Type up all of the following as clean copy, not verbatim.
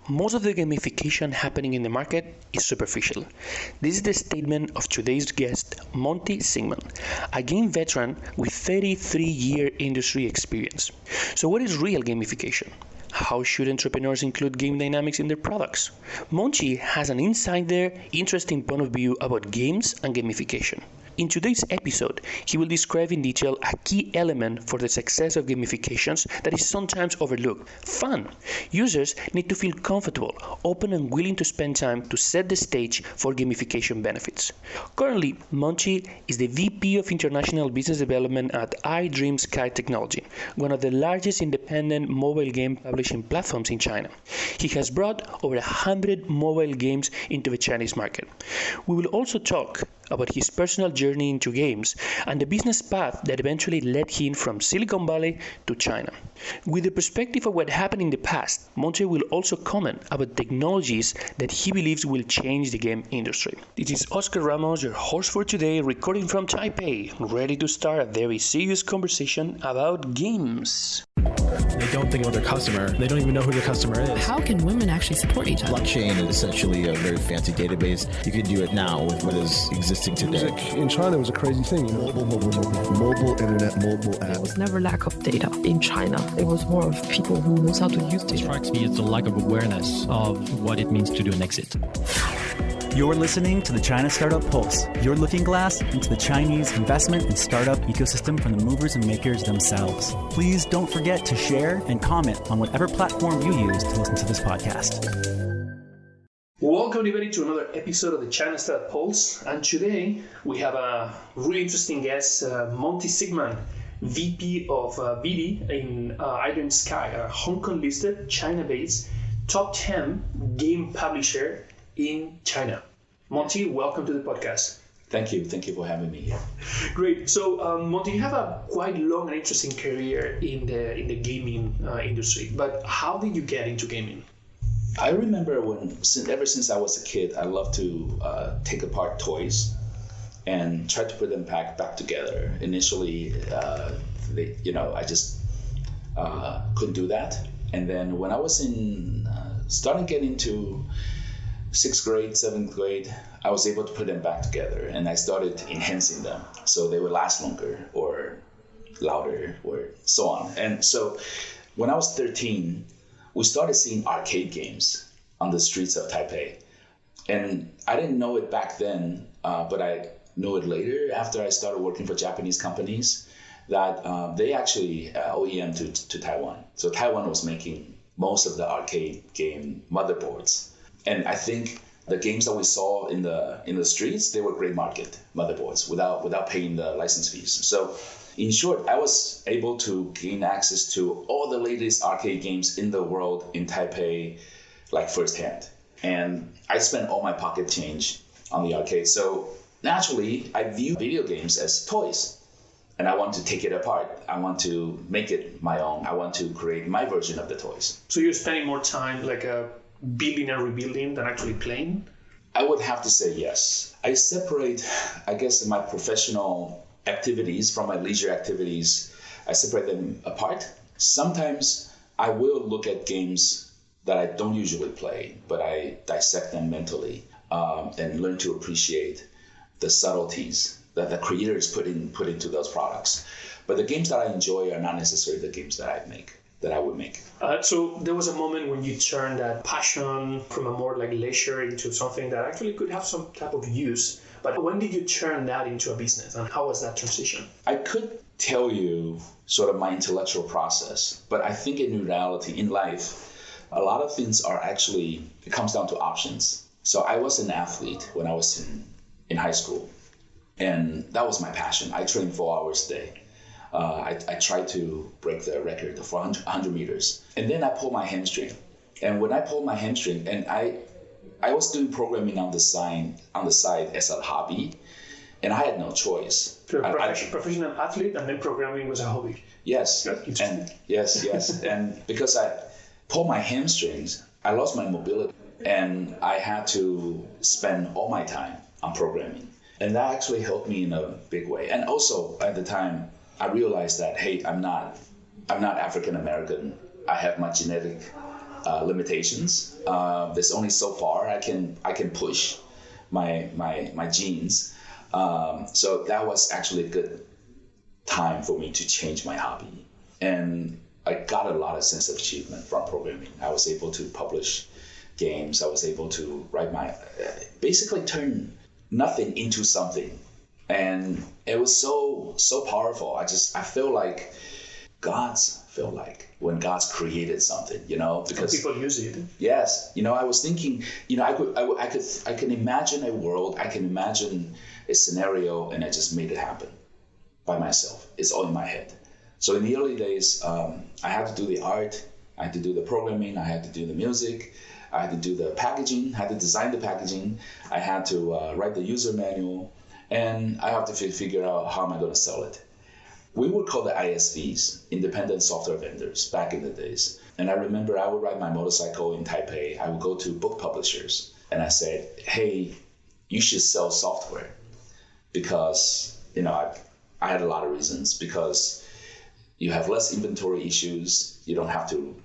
most of the gamification happening in the market is superficial. This is the statement of today's guest, Monte Singman, a game veteran with 33-year industry experience. So what is real gamification? How should entrepreneurs include game dynamics in their products? Monty has an insider, interesting point of view about games and gamification. In today's episode, he will describe in detail a key element for the success of gamifications that is sometimes overlooked: fun. Users need to feel comfortable, open and willing to spend time to set the stage for gamification benefits. Currently, Monty is the VP of International Business Development at iDreamSky Technology, one of the largest independent mobile game publishing platforms in China. He has brought over 100 mobile games into the Chinese market. We will also talk about his personal journey into games and the business path that eventually led him from Silicon Valley to China. With the perspective of what happened in the past, Monte will also comment about technologies that he believes will change the game industry. This is Oscar Ramos, your host for today, recording from Taipei, ready to start a very serious conversation about games. They don't think about their customer. They don't even know who their customer is. How can women actually support each other? Blockchain is essentially a very fancy database. You can do it now with what is existing today. In China, it was a crazy thing. Mobile internet, mobile app. There was never lack of data in China. It was more of people who knows how to use data. It strikes me as the lack of awareness of what it means to do an exit. You're listening to the China Startup Pulse, your looking glass into the Chinese investment and startup ecosystem from the movers and makers themselves. Please don't forget to share and comment on whatever platform you use to listen to this podcast. Welcome everybody to another episode of the China Startup Pulse, and today we have a really interesting guest, Monte Singman, VP of BD in iDreamSky, a Hong Kong listed, China-based, top 10 game publisher in China. Monty, welcome to the podcast. Thank you for having me here. Great. So, Monty, you have a quite long and interesting career in the gaming industry. But how did you get into gaming? I remember ever since I was a kid, I loved to take apart toys and try to put them back together. Initially, I just couldn't do that. And then when I was starting to get into 6th grade, 7th grade, I was able to put them back together, and I started enhancing them so they would last longer or louder or so on. And so when I was 13, we started seeing arcade games on the streets of Taipei. And I didn't know it back then, but I knew it later after I started working for Japanese companies that they actually OEM to Taiwan. So Taiwan was making most of the arcade game motherboards. And I think the games that we saw in the streets, they were great market motherboards without paying the license fees. So in short, I was able to gain access to all the latest arcade games in the world in Taipei, like firsthand. And I spent all my pocket change on the arcade. So naturally, I view video games as toys. And I want to take it apart. I want to make it my own. I want to create my version of the toys. So you're spending more time building and rebuilding than actually playing? I would have to say yes. I separate, I guess, my professional activities from my leisure activities. I separate them apart. Sometimes I will look at games that I don't usually play, but I dissect them mentally and learn to appreciate the subtleties that the creators put into those products. But the games that I enjoy are not necessarily the games that I would make. So there was a moment when you turned that passion from a more leisure into something that actually could have some type of use. But when did you turn that into a business, and how was that transition? I could tell you sort of my intellectual process, but I think in reality, in life, a lot of things it comes down to options. So I was an athlete when I was in high school, and that was my passion. I trained 4 hours a day. I tried to break the record of 100 meters. And then I pulled my hamstring. And when I pulled my hamstring, and I was doing programming on the side as a hobby, and I had no choice. So you're a professional athlete, and then programming was a hobby. Yes. And yes. And because I pulled my hamstrings, I lost my mobility, and I had to spend all my time on programming. And that actually helped me in a big way. And also at the time, I realized that, hey, I'm not African American. I have my genetic limitations. There's only so far I can push my genes. So that was actually a good time for me to change my hobby. And I got a lot of sense of achievement from programming. I was able to publish games. I was able to write basically turn nothing into something. And it was so powerful. I feel like when God's created something, because people use it. Yes, I was thinking, I can imagine a world, I can imagine a scenario, and I just made it happen by myself. It's all in my head. So in the early days, I had to do the art, I had to do the programming, I had to do the music, I had to do the packaging, I had to design the packaging, I had to write the user manual, and I have to figure out how am I going to sell it. We would call the ISVs, independent software vendors, back in the days. And I remember I would ride my motorcycle in Taipei. I would go to book publishers and I said, hey, you should sell software. Because, I had a lot of reasons. Because you have less inventory issues. You don't have to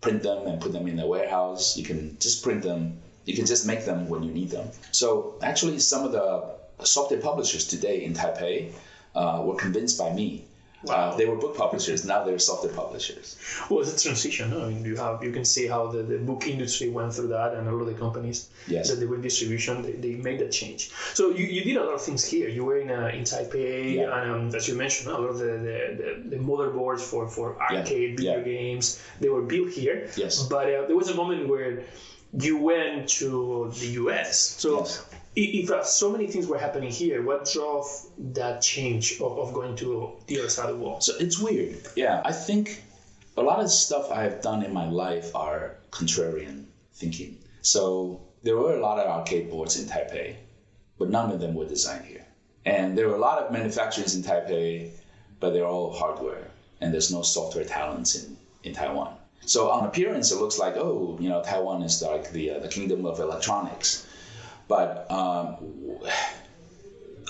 print them and put them in the warehouse. You can just print them. You can just make them when you need them. So actually, some of the software publishers today in Taipei were convinced by me. Wow. They were book publishers, now they're software publishers. Well, it's a transition. I mean, you can see how the book industry went through that, and a lot of the companies that they were distribution, they made that change. So you did a lot of things here. You were in Taipei, and as you mentioned, a lot of the motherboards for arcade video games, they were built here. Yes. But there was a moment where you went to the US. So if so many things were happening here, what drove that change of going to the other side of the world? So it's weird. Yeah, I think a lot of the stuff I have done in my life are contrarian thinking. So there were a lot of arcade boards in Taipei, but none of them were designed here. And there were a lot of manufacturers in Taipei, but they're all hardware, and there's no software talents in Taiwan. So on appearance, it looks like, Taiwan is like the kingdom of electronics. But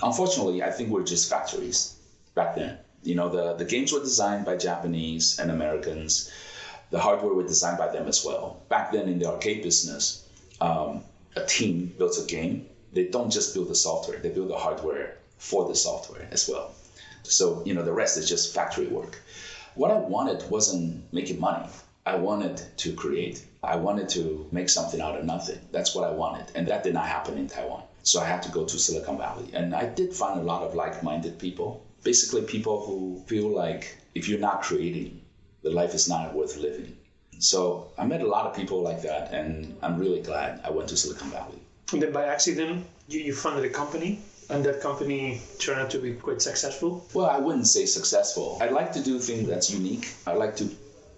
unfortunately, I think we're just factories back then. The games were designed by Japanese and Americans. The hardware were designed by them as well. Back then in the arcade business, a team builds a game. They don't just build the software. They build the hardware for the software as well. So, the rest is just factory work. What I wanted wasn't making money. I wanted to create. I wanted to make something out of nothing. That's what I wanted. And that did not happen in Taiwan. So I had to go to Silicon Valley. And I did find a lot of like-minded people. Basically people who feel like if you're not creating, the life is not worth living. So I met a lot of people like that. And I'm really glad I went to Silicon Valley. And then by accident, you founded a company. And that company turned out to be quite successful? Well, I wouldn't say successful. I like to do things that's unique. I like to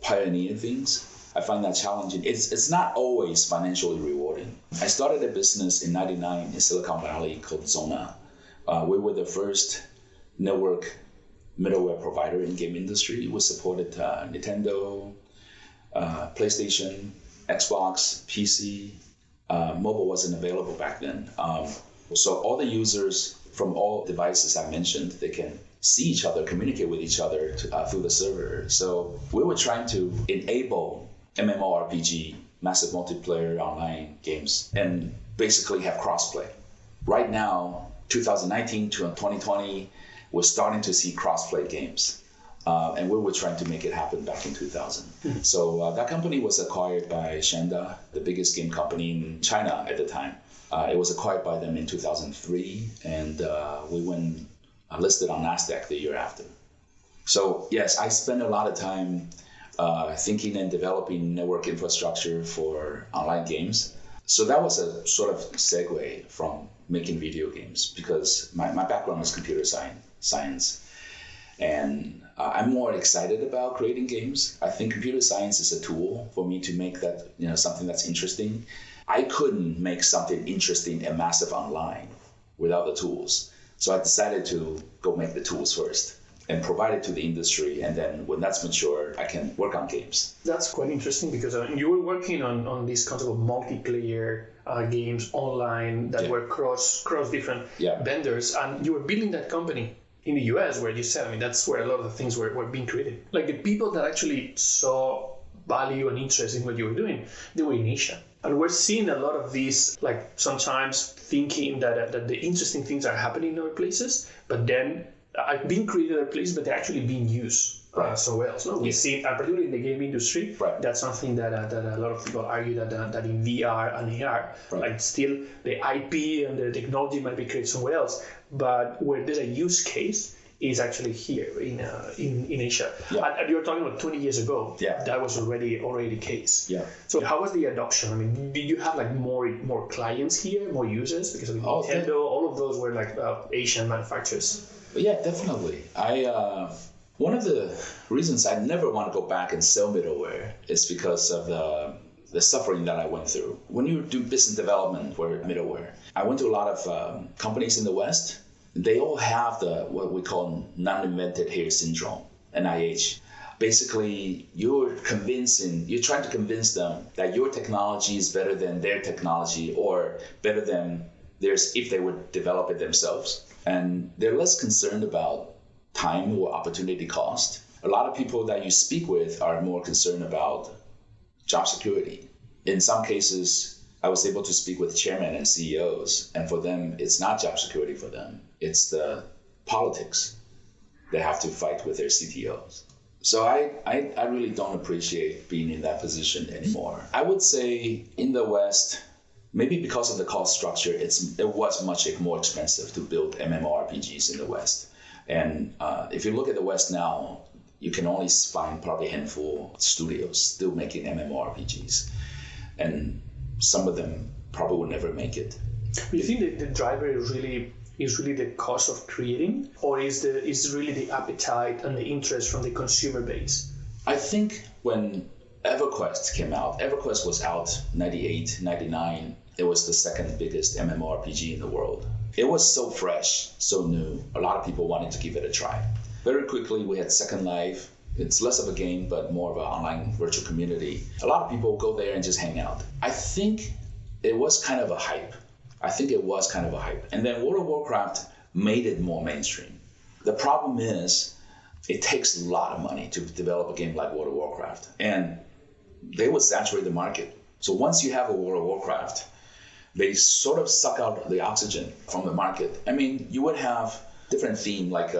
pioneer things. I find that challenging. It's not always financially rewarding. I started a business in '99 in Silicon Valley called Zona. We were the first network middleware provider in game industry. We supported Nintendo, PlayStation, Xbox, PC. Mobile wasn't available back then. So all the users from all devices I mentioned, they can see each other, communicate with each other through the server. So we were trying to enable MMORPG, massive multiplayer online games, and basically have crossplay. Right now, 2019 to 2020, we're starting to see crossplay games. And we were trying to make it happen back in 2000. So that company was acquired by Shanda, the biggest game company in China at the time. It was acquired by them in 2003, and we went listed on NASDAQ the year after. So yes, I spent a lot of time thinking and developing network infrastructure for online games. So that was a sort of segue from making video games, because my background is computer science. And I'm more excited about creating games. I think computer science is a tool for me to make that, something that's interesting. I couldn't make something interesting and massive online without the tools. So I decided to go make the tools first and provide it to the industry. And then when that's mature, I can work on games. That's quite interesting, because you were working on this concept of multiplayer games online that were cross different vendors. And you were building that company in the US, where you said, that's where a lot of the things were being created. Like the people that actually saw value and interest in what you were doing, they were in Asia. And we're seeing a lot of these, like sometimes thinking that the interesting things are happening in other places, but then being created in other places, but they're actually being used somewhere else. No? We see, particularly in the game industry, that's something that a lot of people argue that in VR and AR, like still the IP and the technology might be created somewhere else, but where there's a use case is actually here in Asia. And you're talking about 20 years ago. That was already the case. So how was the adoption? I mean, did you have like more clients here, more users? Because Nintendo, all of those were like Asian manufacturers. Yeah, definitely. One of the reasons I never want to go back and sell middleware is because of the suffering that I went through. When you do business development for middleware, I went to a lot of companies in the West. They all have what we call non-invented here syndrome, NIH. Basically, you're trying to convince them that your technology is better than their technology or better than theirs if they would develop it themselves. And they're less concerned about time or opportunity cost. A lot of people that you speak with are more concerned about job security. In some cases, I was able to speak with chairmen and CEOs, and for them, it's not job security for them. It's the politics. They have to fight with their CTOs. So I really don't appreciate being in that position anymore. I would say in the West, maybe because of the cost structure, it was much more expensive to build MMORPGs in the West. And if you look at the West now, you can only find probably a handful of studios still making MMORPGs. And some of them probably will never make it. Do you think that the driver is really the cost of creating, or is really the appetite and the interest from the consumer base? I think when EverQuest came out, EverQuest was out 98, 99. It was the second biggest MMORPG in the world. It was so fresh, so new. A lot of people wanted to give it a try. Very quickly, we had Second Life. It's less of a game, but more of an online virtual community. A lot of people go there and just hang out. I think it was kind of a hype. And then World of Warcraft made it more mainstream. The problem is, it takes a lot of money to develop a game like World of Warcraft. And they would saturate the market. So once you have a World of Warcraft, they sort of suck out the oxygen from the market. I mean, you would have different theme like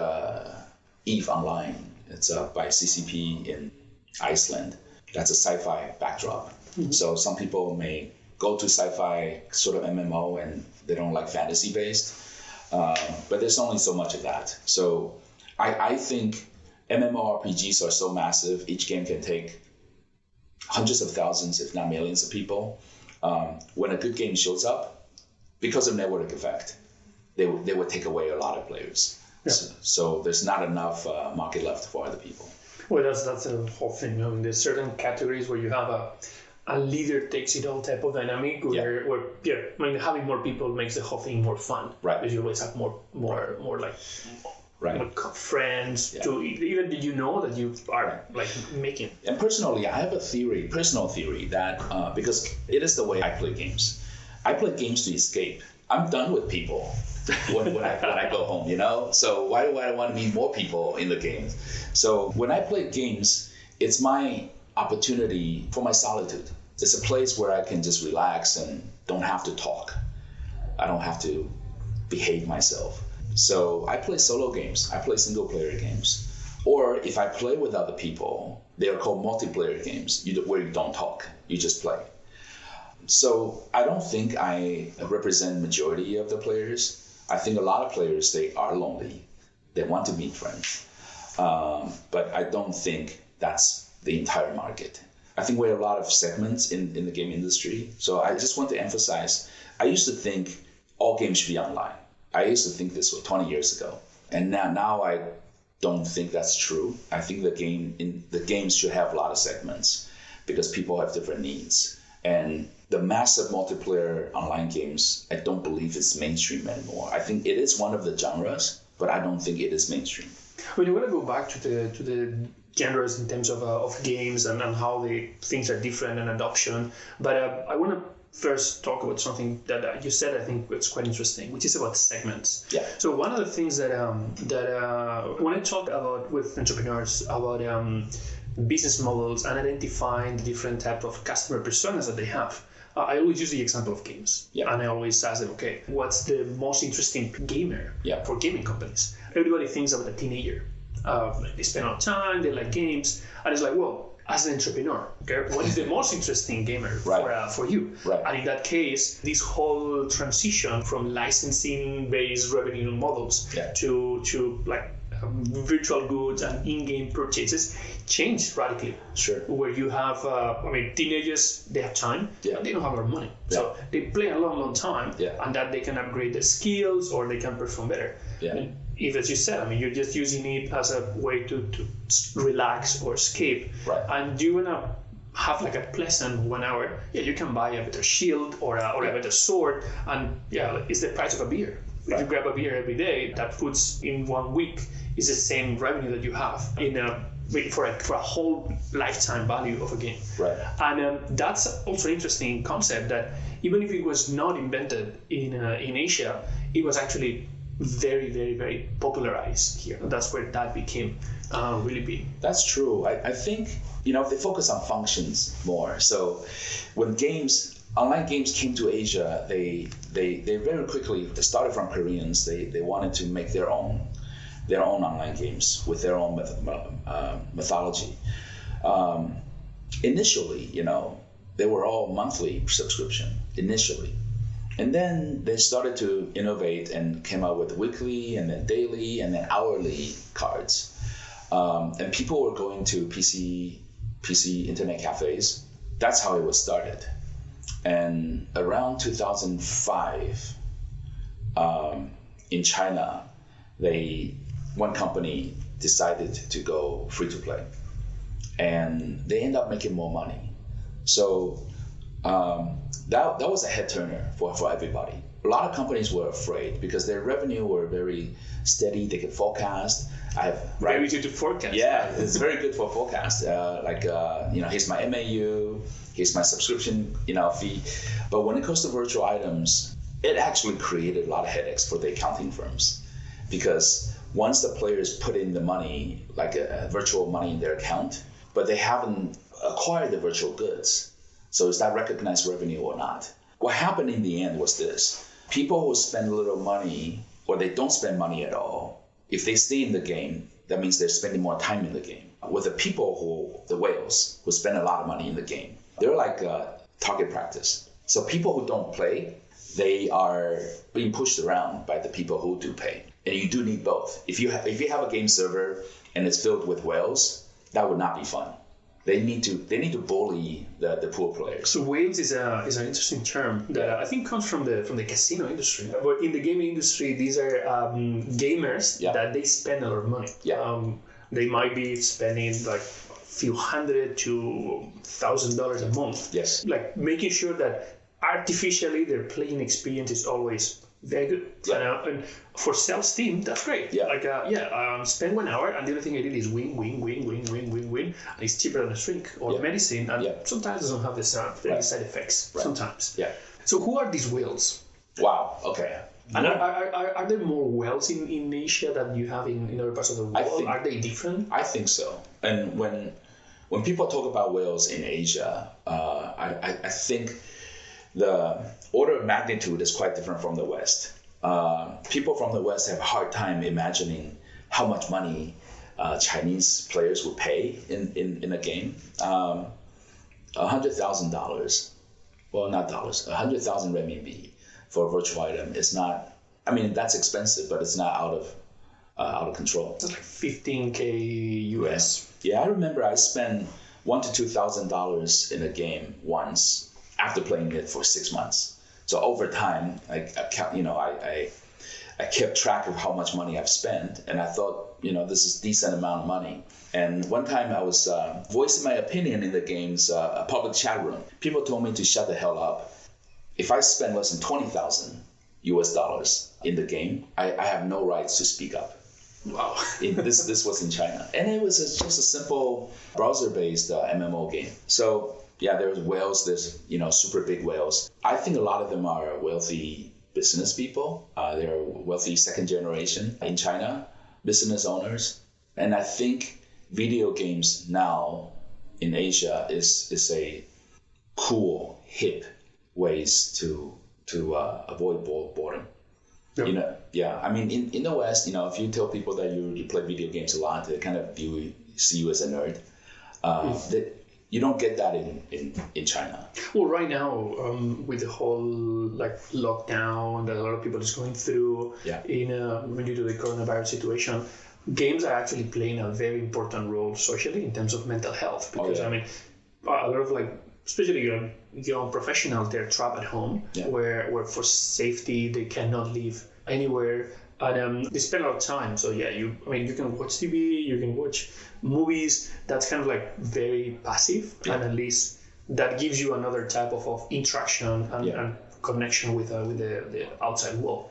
EVE Online. It's by CCP in Iceland. That's a sci-fi backdrop. Mm-hmm. So some people may go to sci-fi sort of MMO and they don't like fantasy-based. But there's only so much of that. So I think MMORPGs are so massive, each game can take hundreds of thousands, if not millions of people. When a good game shows up, because of network effect, they would take away a lot of players. Yeah. So there's not enough market left for other people. Well, that's the whole thing. I mean, there's certain categories where you have a leader takes it all type of dynamic where I mean, having more people makes the whole thing more fun. Right. Because you always have more like right. friends to even did you know that you are like making. And personally, I have a personal theory that because it is the way I play games. I play games to escape. I'm done with people when I go home, you know? So why do I want to meet more people in the game? So when I play games, it's my opportunity for my solitude. It's a place where I can just relax and don't have to talk. I don't have to behave myself. So I play solo games. I play single player games. Or if I play with other people, they are called multiplayer games where you don't talk, you just play. So I don't think I represent majority of the players. I think a lot of players, they are lonely. They want to meet friends. But I don't think that's the entire market. I think we have a lot of segments in the game industry. So I just want to emphasize, I used to think all games should be online. I used to think this way 20 years ago. And now I don't think that's true. I think the games should have a lot of segments because people have different needs. And the massive multiplayer online games, I don't believe it's mainstream anymore. I think it is one of the genres, but I don't think it is mainstream. Well, you want to go back to the genres in terms of games and how things are different and adoption. But I want to first talk about something that you said. I think it's quite interesting, which is about segments. Yeah. So one of the things that when I talk about with entrepreneurs about business models and identifying the different type of customer personas that they have. I always use the example of games. Yeah. And I always ask them, okay, what's the most interesting gamer for gaming companies? Everybody thinks about a teenager. They spend a lot of time, they like games. And it's like, well, as an entrepreneur, okay, what is the most interesting gamer for you? Right. And in that case, this whole transition from licensing-based revenue models to like virtual goods and in-game purchases changed radically. Sure. Where you have, teenagers, they have time, but they don't have a lot of money. Yeah. So they play a long time, and that they can upgrade their skills or they can perform better. Yeah. And if, as you said, you're just using it as a way to relax or escape, and you want to have like a pleasant 1 hour, you can buy a better shield or a better sword, and it's the price of a beer. If you grab a beer every day, that puts in 1 week is the same revenue that you have for a whole lifetime value of a game. Right. And that's also an interesting concept that even if it was not invented in Asia, it was actually very, very, very popularized here. That's where that became really big. That's true. I think, they focus on functions more. So when online games came to Asia, they very quickly, they started from Koreans. They wanted to make their own online games with their own methodology. Initially, they were all monthly subscription initially. And then they started to innovate and came out with weekly and then daily and then hourly cards. And people were going to PC internet cafes. That's how it was started. And around 2005, in China, one company decided to go free to play, and they end up making more money. So that was a head turner for everybody. A lot of companies were afraid because their revenue were very steady. They could forecast. Very good to forecast. Yeah, it's very good for forecast. Here's my MAU, here's my subscription, fee. But when it comes to virtual items, it actually created a lot of headaches for the accounting firms, because once the players put in the money, like a virtual money in their account, but they haven't acquired the virtual goods. So is that recognized revenue or not? What happened in the end was this. People who spend a little money, or they don't spend money at all, if they stay in the game, that means they're spending more time in the game. With the whales, who spend a lot of money in the game, they're like target practice. So people who don't play, they are being pushed around by the people who do pay. And you do need both. If you have a game server and it's filled with whales, that would not be fun. They need to bully the poor players. So whales is an interesting term that I think comes from the casino industry. But in the gaming industry, these are gamers that they spend a lot of money. Yeah. They might be spending like few $100 to $1,000 a month. Yes. Like making sure that artificially their playing experience is always very good. Yeah. And for sales team, that's great. Yeah. Spend 1 hour, and the only thing I did is win, and it's cheaper than a shrink or medicine, and sometimes it doesn't have the side effects. Right. Sometimes. Yeah. So who are these whales? Wow. Okay. And are there more whales in Asia than you have in other parts of the world? Are they different? I think so. And when people talk about whales in Asia, I think the order of magnitude is quite different from the West. People from the West have a hard time imagining how much money Chinese players would pay in a game. $100,000, well, not dollars, 100,000 renminbi for a virtual item is not. I mean, that's expensive, but it's not out of control. That's like $15K US. Yeah, I remember I spent $1,000 to $2,000 in a game once after playing it for 6 months. So over time, I kept track of how much money I've spent, and I thought, this is a decent amount of money. And one time I was voicing my opinion in the game's a public chat room. People told me to shut the hell up. If I spend less than $20,000 US in the game, I have no rights to speak up. Wow. This was in China, and it was just a simple browser-based MMO game. So yeah, there's whales. There's super big whales. I think a lot of them are wealthy business people. They're wealthy second generation in China, business owners, and I think video games now in Asia is a cool, hip ways to avoid boredom. Yep. You know, yeah. I mean, in the West, you know, if you tell people that you play video games a lot, they kind of see you as a nerd. That you don't get that in China. Well, right now, with the whole like lockdown that a lot of people is going through, due to the coronavirus situation, games are actually playing a very important role socially in terms of mental health. Because I mean, a lot of like, especially young professionals, they're trapped at home, where for safety they cannot leave anywhere, and they spend a lot of time. So you can watch TV, you can watch movies. That's kind of like very passive, and at least that gives you another type of interaction and connection with the outside world.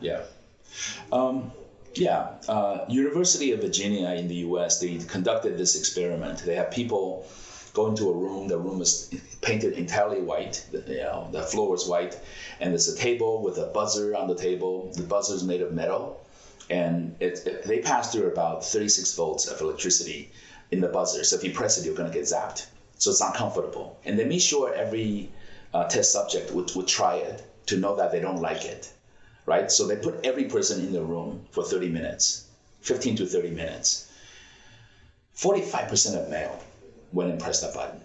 University of Virginia in the U.S., they conducted this experiment. They have people go into a room. The room is painted entirely white. The floor is white, and there's a table with a buzzer on the table. The buzzer is made of metal, and they pass through about 36 volts of electricity in the buzzer. So if you press it, you're going to get zapped. So it's uncomfortable. And they made sure every test subject would try it to know that they don't like it, right? So they put every person in the room for 30 minutes, 15 to 30 minutes. 45% of male went and pressed that button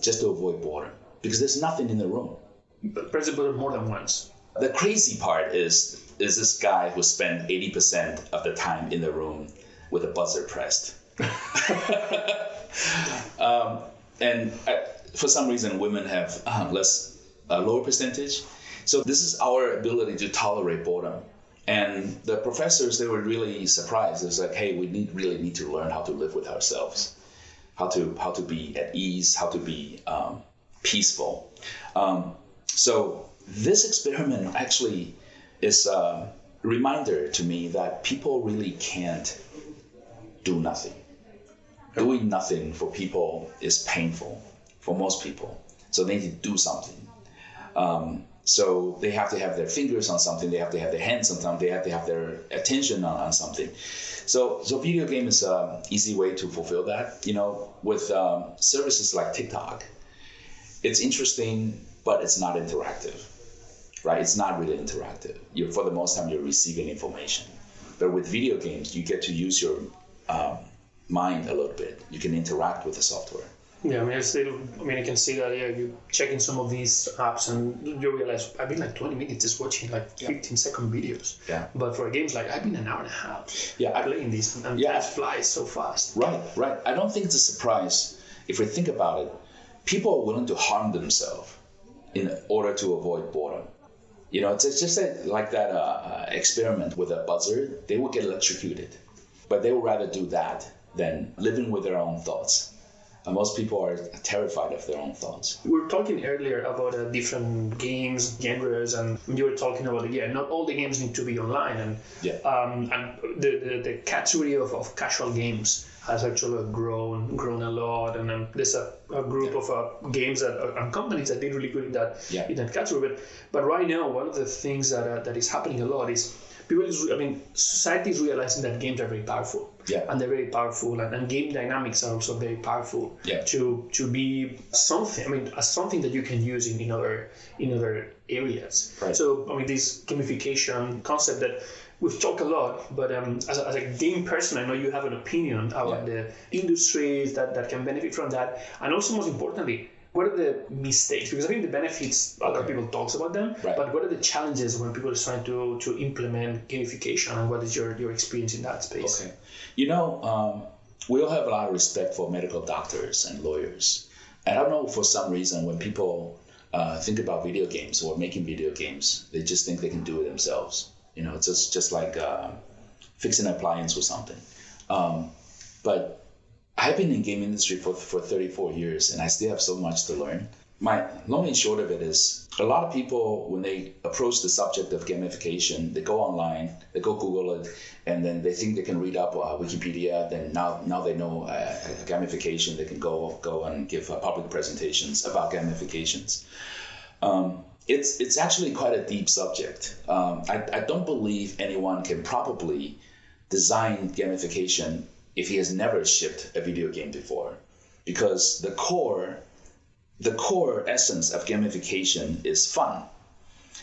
just to avoid boredom because there's nothing in the room. But press the button more than once. The crazy part is this guy who spent 80% of the time in the room with a buzzer pressed. And for some reason, women have lower percentage. So this is our ability to tolerate boredom. And the professors, they were really surprised. It was like, hey, we really need to learn how to live with ourselves, how to be at ease, how to be peaceful. So this experiment actually is a reminder to me that people really can't do nothing. Doing nothing for people is painful for most people. So they need to do something. So they have to have their fingers on something. They have to have their hands on something. They have to have their attention on something. So video game is an easy way to fulfill that. You know, with services like TikTok, it's interesting, but it's not interactive, right? It's not really interactive. For the most time, you're receiving information. But with video games, you get to use your mind a little bit. You can interact with the software. Yeah, I can see that. You checking some of these apps and you realize I've been like 20 minutes just watching like 15-second videos. Yeah. But for games, like I've been an hour and a half. Playing these, and time flies so fast. Right. I don't think it's a surprise if we think about it. People are willing to harm themselves in order to avoid boredom. You know, it's just like that experiment with a buzzer. They would get electrocuted, but they would rather do that than living with their own thoughts. And most people are terrified of their own thoughts. We were talking earlier about different games, genres, and you were talking about, not all the games need to be online. And the category of casual games has actually grown a lot. And there's a group of games and companies that did really good in that category. But right now, one of the things that is happening a lot is society is realizing that games are very powerful. And they're very powerful, and game dynamics are also very powerful to be something. Something that you can use in other areas. Right. So this gamification concept that we've talked a lot, but as a game person, I know you have an opinion about the industries that can benefit from that, and also most importantly, what are the mistakes? Because I think the benefits, a lot of people talks about them, but what are the challenges when people are trying to implement gamification, and what is your experience in that space? Okay. We all have a lot of respect for medical doctors and lawyers. And I don't know, for some reason, when people think about video games or making video games, they just think they can do it themselves. You know, it's just like fixing an appliance or something. But I've been in game industry for 34 years, and I still have so much to learn. My long and short of it is, a lot of people, when they approach the subject of gamification, they go online, they go Google it, and then they think they can read up Wikipedia. Then now they know gamification. They can go and give public presentations about gamifications. It's actually quite a deep subject. I don't believe anyone can probably design gamification if he has never shipped a video game before, because the core essence of gamification is fun.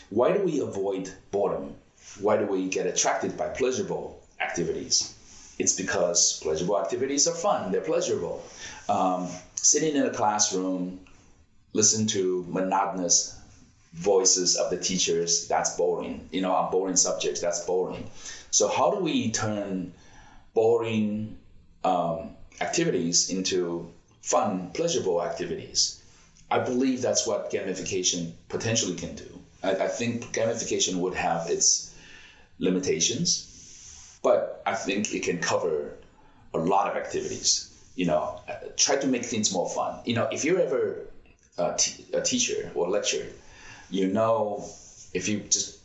Why do we avoid boredom? Why do we get attracted by pleasurable activities? It's because pleasurable activities are fun, they're pleasurable. Sitting in a classroom, listen to monotonous voices of the teachers, that's boring. On boring subjects, that's boring. So how do we turn boring activities into fun, pleasurable activities? I believe that's what gamification potentially can do. I think gamification would have its limitations, but I think it can cover a lot of activities. Try to make things more fun. If you're ever a teacher or lecturer, if you just,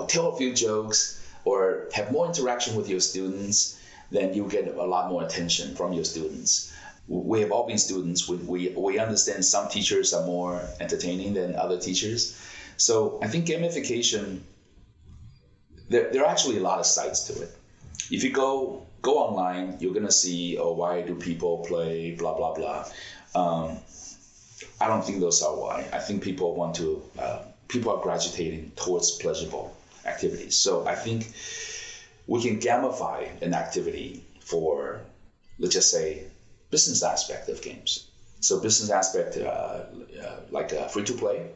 tell a few jokes or have more interaction with your students, then you'll get a lot more attention from your students. We have all been students. We understand some teachers are more entertaining than other teachers. So I think gamification, there are actually a lot of sides to it. If you go online, you're going to see, why do people play blah, blah, blah. I don't think those are why. I think people are gravitating towards pleasurable activities. So I think we can gamify an activity for, let's just say, business aspect of games. So business aspect, like free to play,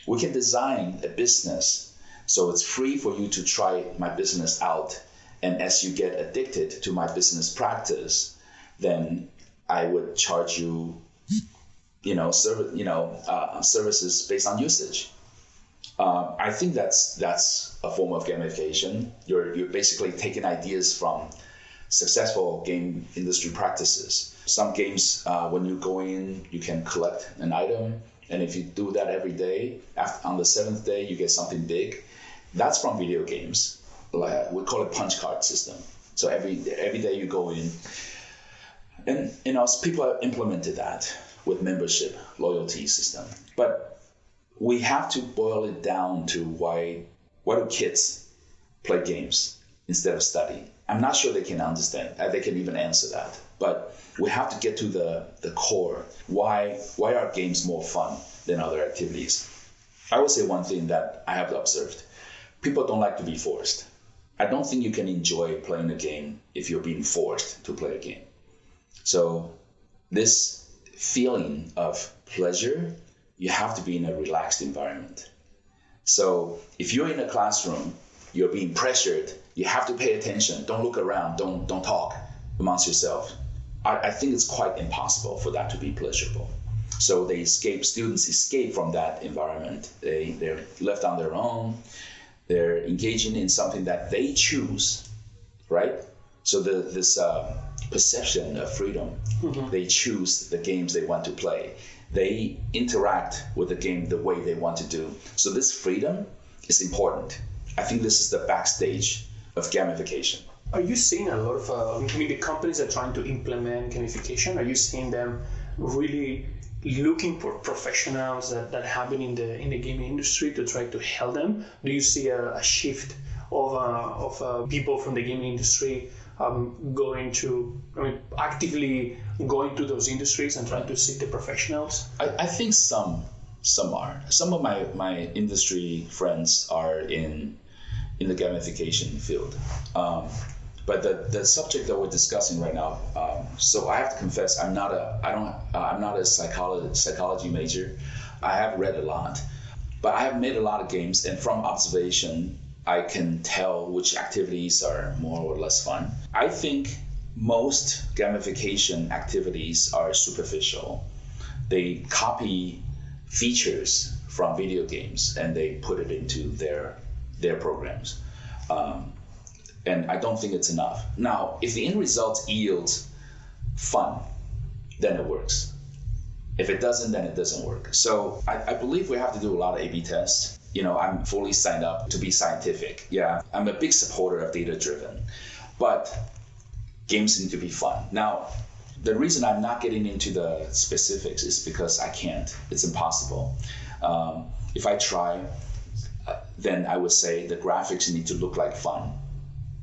we can design a business so it's free for you to try my business out. And as you get addicted to my business practice, then I would charge you, services based on usage. I think that's a form of gamification. You're basically taking ideas from successful game industry practices. Some games, when you go in, you can collect an item, and if you do that every day, on the 7th day you get something big. That's from video games. We call it punch card system. So every day you go in, and people have implemented that with membership loyalty system. But we have to boil it down to why do kids play games instead of studying? I'm not sure they can understand. They can even answer that. But we have to get to the core. Why are games more fun than other activities? I would say one thing that I have observed: people don't like to be forced. I don't think you can enjoy playing a game if you're being forced to play a game. So this feeling of pleasure, you have to be in a relaxed environment. So if you're in a classroom, you're being pressured, you have to pay attention, don't look around, don't talk amongst yourself. I think it's quite impossible for that to be pleasurable. So students escape from that environment. They're left on their own. They're engaging in something that they choose, right? So this perception of freedom, they choose the games they want to play. They interact with the game the way they want to do. So this freedom is important. I think this is the backstage of gamification. Are you seeing a lot of, the companies that are trying to implement gamification, are you seeing them really looking for professionals that have been in the gaming industry to try to help them? Do you see a shift of people from the gaming industry actively going to those industries and trying to seek the professionals? I think some are. Some of my industry friends are in the gamification field. But the subject that we're discussing right now, so I have to confess, I'm not a psychology major. I have read a lot, but I have made a lot of games, and from observation, I can tell which activities are more or less fun. I think most gamification activities are superficial. They copy features from video games and they put it into their programs. And I don't think it's enough. Now, if the end result yields fun, then it works. If it doesn't, then it doesn't work. So I believe we have to do a lot of A/B tests. I'm fully signed up to be scientific. Yeah, I'm a big supporter of data-driven, but games need to be fun. Now, the reason I'm not getting into the specifics is because I can't. It's impossible. If I try, then I would say the graphics need to look like fun.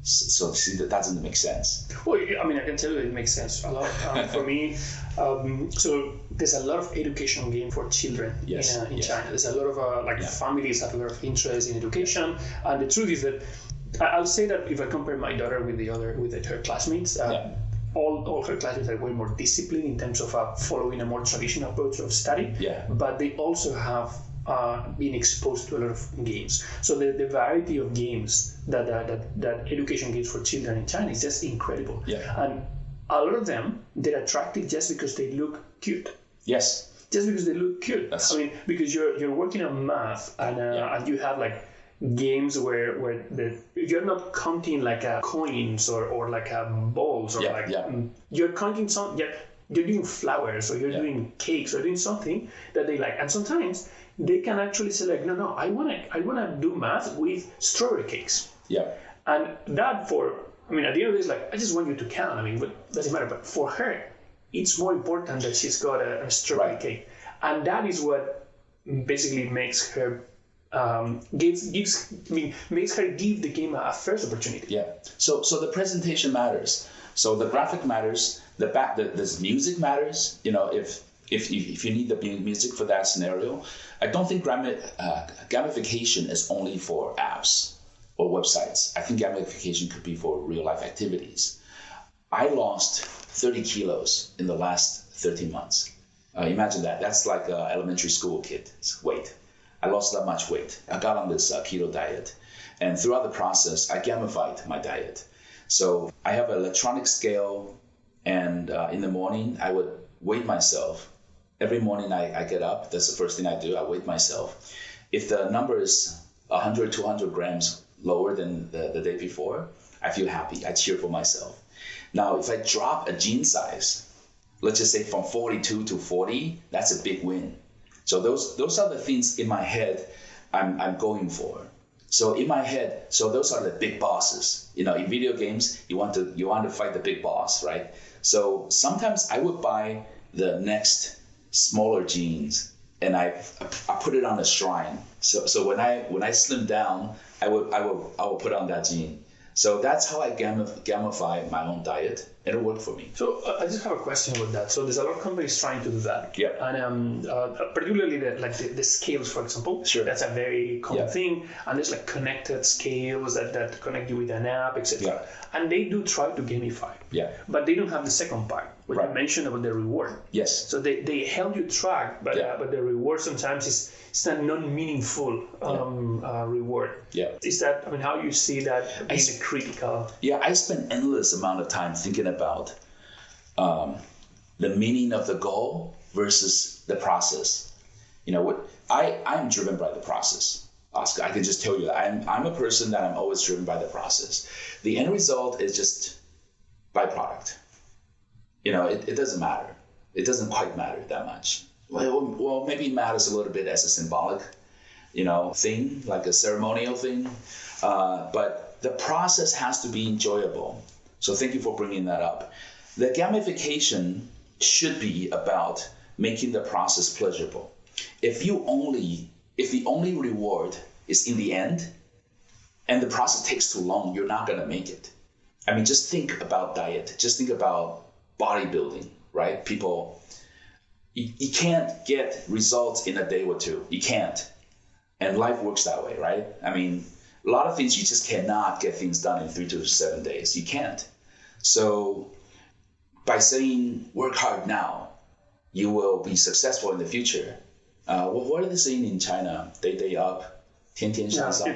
So see, that doesn't make sense. Well, I mean, I can tell you it makes sense a lot. For me, so there's a lot of education game for children in China. There's a lot of families have a lot of interest in education, and the truth is that I'll say that if I compare my daughter with her classmates, all her classmates are way more disciplined in terms of following a more traditional approach of study. Yeah. But they also have been exposed to a lot of games. So the variety of games that education gives for children in China is just incredible. Yeah. And a lot of them, they're attractive just because they look cute. Yes. Just because they look cute. I mean, because you're working on math and you have like games where you're not counting like coins or like balls or you're counting you're doing flowers or you're doing cakes or doing something that they like, and sometimes they can actually say like, no, I wanna do math with strawberry cakes. Yeah. And that at the end of the day, it's like, I just want you to count. I mean, but doesn't matter. But for her, it's more important that she's got a strawberry cake, and that is what basically makes her makes her give the game a first opportunity. Yeah. So the presentation matters. So the graphic matters. The music matters. You know, if you need the music for that scenario, I don't think gamification is only for apps or websites. I think gamification could be for real life activities. I lost 30 kilos in the last 13 months. Imagine that. That's like an elementary school kid's weight. I lost that much weight. I got on this keto diet. And throughout the process, I gamified my diet. So I have an electronic scale, and in the morning, I would weigh myself. Every morning I get up, that's the first thing I do, I weigh myself. If the number is 100, 200 grams lower than the day before, I feel happy, I cheer for myself. Now, if I drop a jean size, let's just say from 42 to 40, that's a big win. So those are the things in my head I'm going for. So in my head, so those are the big bosses. You know, in video games, you want to fight the big boss, right? So sometimes I would buy the next smaller jeans and I put it on a shrine. So when I slim down, I will put on that jean. So that's how I gamify my own diet, and it worked for me. So I just have a question with that. So there's a lot of companies trying to do that. Yeah. And particularly the scales, for example. Sure. That's a very common thing. And there's like connected scales that connect you with an app, etc. Yeah. And they do try to gamify. Yeah. But they don't have the second part, what you mentioned about the reward. Yes. So they help you track, but the reward sometimes is not non-meaningful reward. Yeah. Is that, I mean, how you see that being a critical? Yeah, I spend endless amount of time thinking about the meaning of the goal versus the process. You know, I'm driven by the process, Oscar. I can just tell you that I'm a person that I'm always driven by the process. The end result is just byproduct. You know, it doesn't matter. It doesn't quite matter that much. Well, maybe it matters a little bit as a symbolic, thing, like a ceremonial thing. But the process has to be enjoyable. So thank you for bringing that up. The gamification should be about making the process pleasurable. If the only reward is in the end, and the process takes too long, you're not gonna make it. I mean, just think about diet. Just think about bodybuilding, right? People, you can't get results in a day or two. You can't. And life works that way, right? I mean, a lot of things you just cannot get things done in 3 to 7 days. You can't. So by saying work hard now, you will be successful in the future. What are they saying in China? Day up, 天天向上.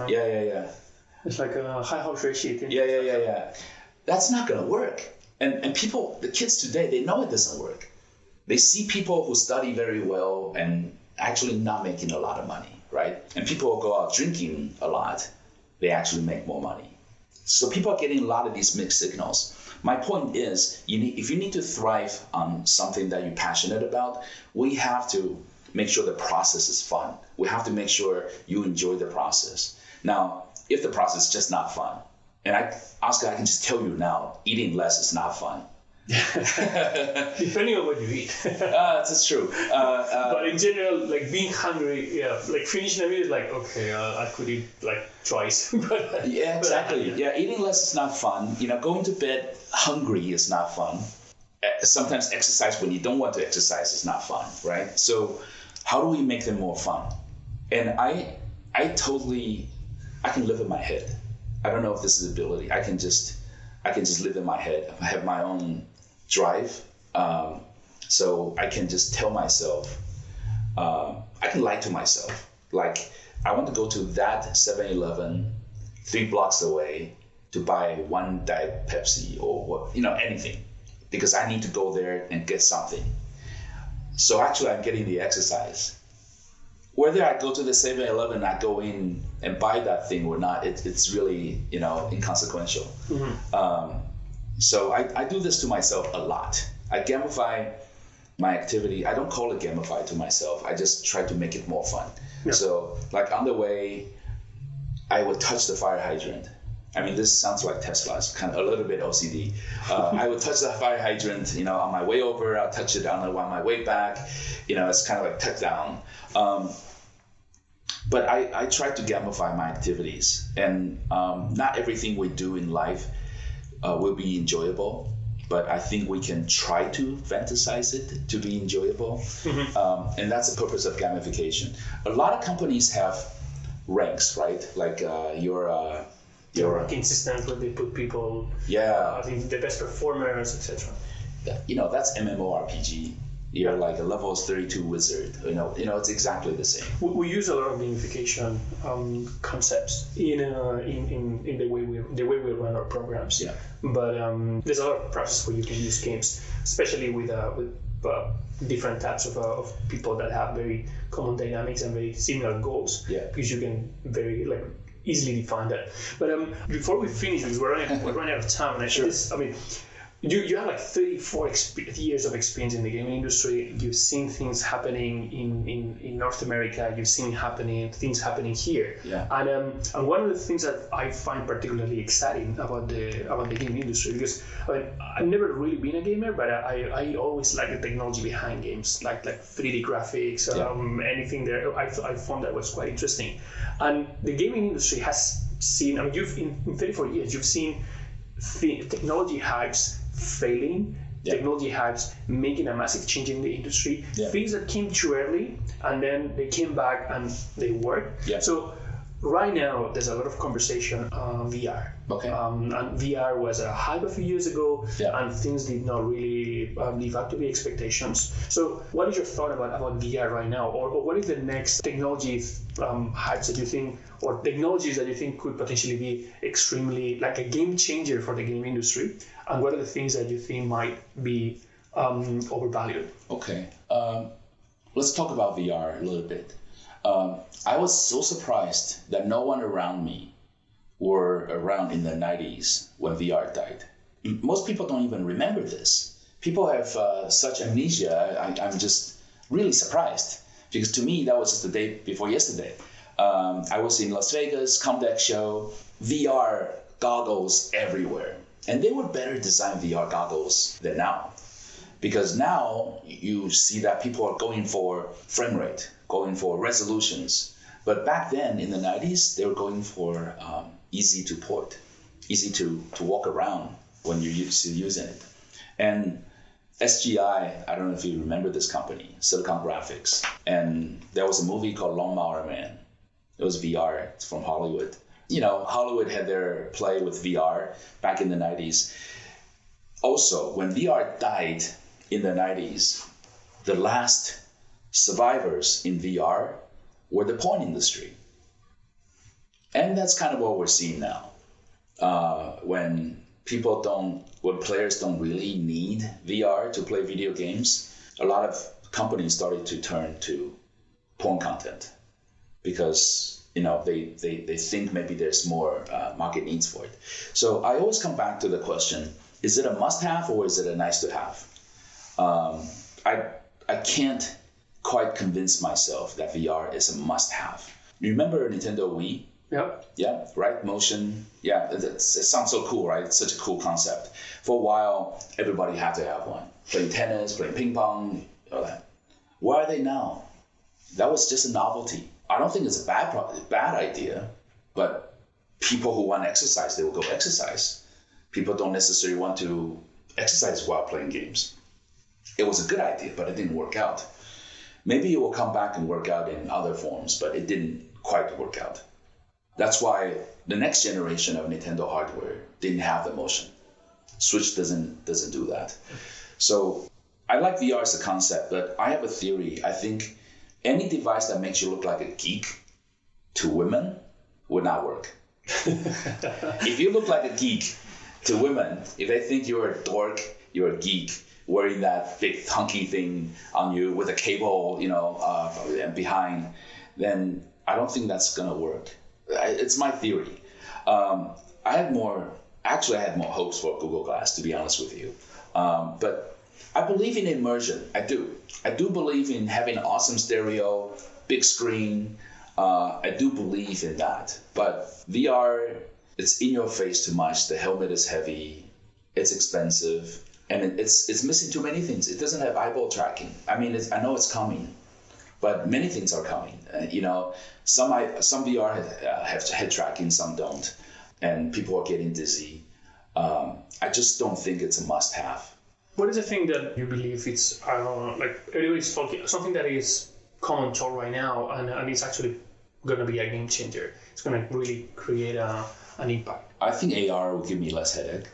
Yeah. It's like a 还好学习. Yeah. That's not gonna work. And people, the kids today, they know it doesn't work. They see people who study very well and actually not making a lot of money, right? And people who go out drinking a lot, they actually make more money. So people are getting a lot of these mixed signals. My point is, if you need to thrive on something that you're passionate about, we have to make sure the process is fun. We have to make sure you enjoy the process. Now, if the process is just not fun, and Oscar, I can just tell you now, eating less is not fun. Depending on what you eat. That's true. But in general, like being hungry, like finishing a meal is like, okay, I could eat like twice. Yeah, exactly. Yeah, eating less is not fun. Going to bed hungry is not fun. Sometimes exercise when you don't want to exercise is not fun, right? So how do we make them more fun? And I can live in my head. I don't know if this is ability. I can just live in my head. I have my own drive. So I can just tell myself, I can lie to myself. Like, I want to go to that 7-Eleven 3 blocks away to buy 1 Diet Pepsi or what, anything, because I need to go there and get something. So actually I'm getting the exercise. Whether I go to the 7-Eleven, I go in and buy that thing or not, it's really, inconsequential. Mm-hmm. So I do this to myself a lot. I gamify my activity. I don't call it gamify to myself. I just try to make it more fun. Yeah. So like on the way, I would touch the fire hydrant. I mean, this sounds like Tesla. It's kind of a little bit OCD. I would touch the fire hydrant, on my way over. I'll touch it on my way back. It's kind of like tuck down. But I try to gamify my activities. And not everything we do in life will be enjoyable. But I think we can try to fantasize it to be enjoyable. Mm-hmm. And that's the purpose of gamification. A lot of companies have ranks, right? Like your ranking system where they put people, I think the best performers, etc. That's MMORPG. You're like a level 32 wizard. It's exactly the same. We use a lot of gamification concepts in the way we run our programs. Yeah. But there's a lot of process where you can use games, especially with different types of people that have very common dynamics and very similar goals. Yeah. Because you can very easily define that. But before we finish, because we're running out of time, and sure. You have 34 years of experience in the gaming industry. You've seen things happening in North America. You've seen things happening here. Yeah. And one of the things that I find particularly exciting about the gaming industry, because I've never really been a gamer, but I always like the technology behind games, like 3D graphics, anything there. I found that was quite interesting. And the gaming industry has seen. You've in 34 years, you've seen technology hypes failing, technology hypes making a massive change in the industry, things that came too early and then they came back and they worked. So right now there's a lot of conversation on VR. Okay. And VR was a hype a few years ago, and things did not really live up to the expectations. So what is your thought about VR right now, or what is the next technology hypes that you think, or technologies that you think could potentially be extremely like a game changer for the game industry, and what are the things that you think might be overvalued? Okay, let's talk about VR a little bit. I was so surprised that no one around me were around in the 90s when VR died. Most people don't even remember this. People have such amnesia. I'm just really surprised, because to me that was just the day before yesterday. I was in Las Vegas, Comdex show, VR goggles everywhere. And they were better designed VR goggles than now. Because now you see that people are going for frame rate, going for resolutions. But back then in the 90s, they were going for easy to port, easy to walk around when you're used to using it. And SGI, I don't know if you remember this company, Silicon Graphics. And there was a movie called Lawnmower Man. It was VR, it's from Hollywood. Hollywood had their play with VR back in the 90s. Also, when VR died in the 90s, the last survivors in VR were the porn industry. And that's kind of what we're seeing now. When players don't really need VR to play video games, a lot of companies started to turn to porn content because they think maybe there's more market needs for it. So I always come back to the question, is it a must-have or is it a nice-to-have? I can't quite convince myself that VR is a must-have. Remember Nintendo Wii? Yeah, right motion. Yeah, it sounds so cool, right? It's such a cool concept. For a while, everybody had to have one. Playing tennis, playing ping pong, all that. Where are they now? That was just a novelty. I don't think it's a bad idea, but people who want to exercise, they will go exercise. People don't necessarily want to exercise while playing games. It was a good idea, but it didn't work out. Maybe it will come back and work out in other forms, but it didn't quite work out. That's why the next generation of Nintendo hardware didn't have the motion. Switch doesn't do that. So I like VR as a concept, but I have a theory. I think any device that makes you look like a geek to women would not work. If you look like a geek to women, if they think you're a dork, you're a geek, wearing that big hunky thing on you with a cable, behind, then I don't think that's gonna work. It's my theory. I had more hopes for Google Glass, to be honest with you. But I believe in immersion. I do believe in having awesome stereo, big screen. I do believe in that. But VR, it's in your face too much. The helmet is heavy. It's expensive. And it's missing too many things. It doesn't have eyeball tracking. I mean, I know it's coming, but many things are coming. Some VR have head tracking, some don't, and people are getting dizzy. I just don't think it's a must-have. What is the thing that you believe it's, everybody's talking, something that is common talk right now, and it's actually going to be a game changer? It's going to really create an impact. I think AR will give me less headache.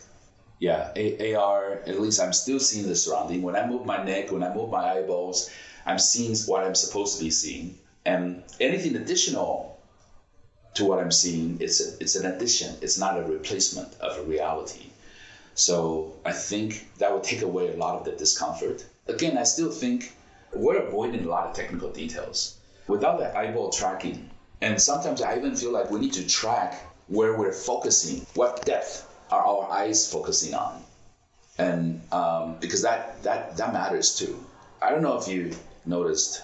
Yeah, AR, at least I'm still seeing the surrounding. When I move my neck, when I move my eyeballs, I'm seeing what I'm supposed to be seeing. And anything additional to what I'm seeing, it's an addition. It's not a replacement of a reality. So I think that would take away a lot of the discomfort. Again, I still think we're avoiding a lot of technical details. Without that eyeball tracking, and sometimes I even feel like we need to track where we're focusing, what depth are our eyes focusing on, and because that matters too. I don't know if you noticed,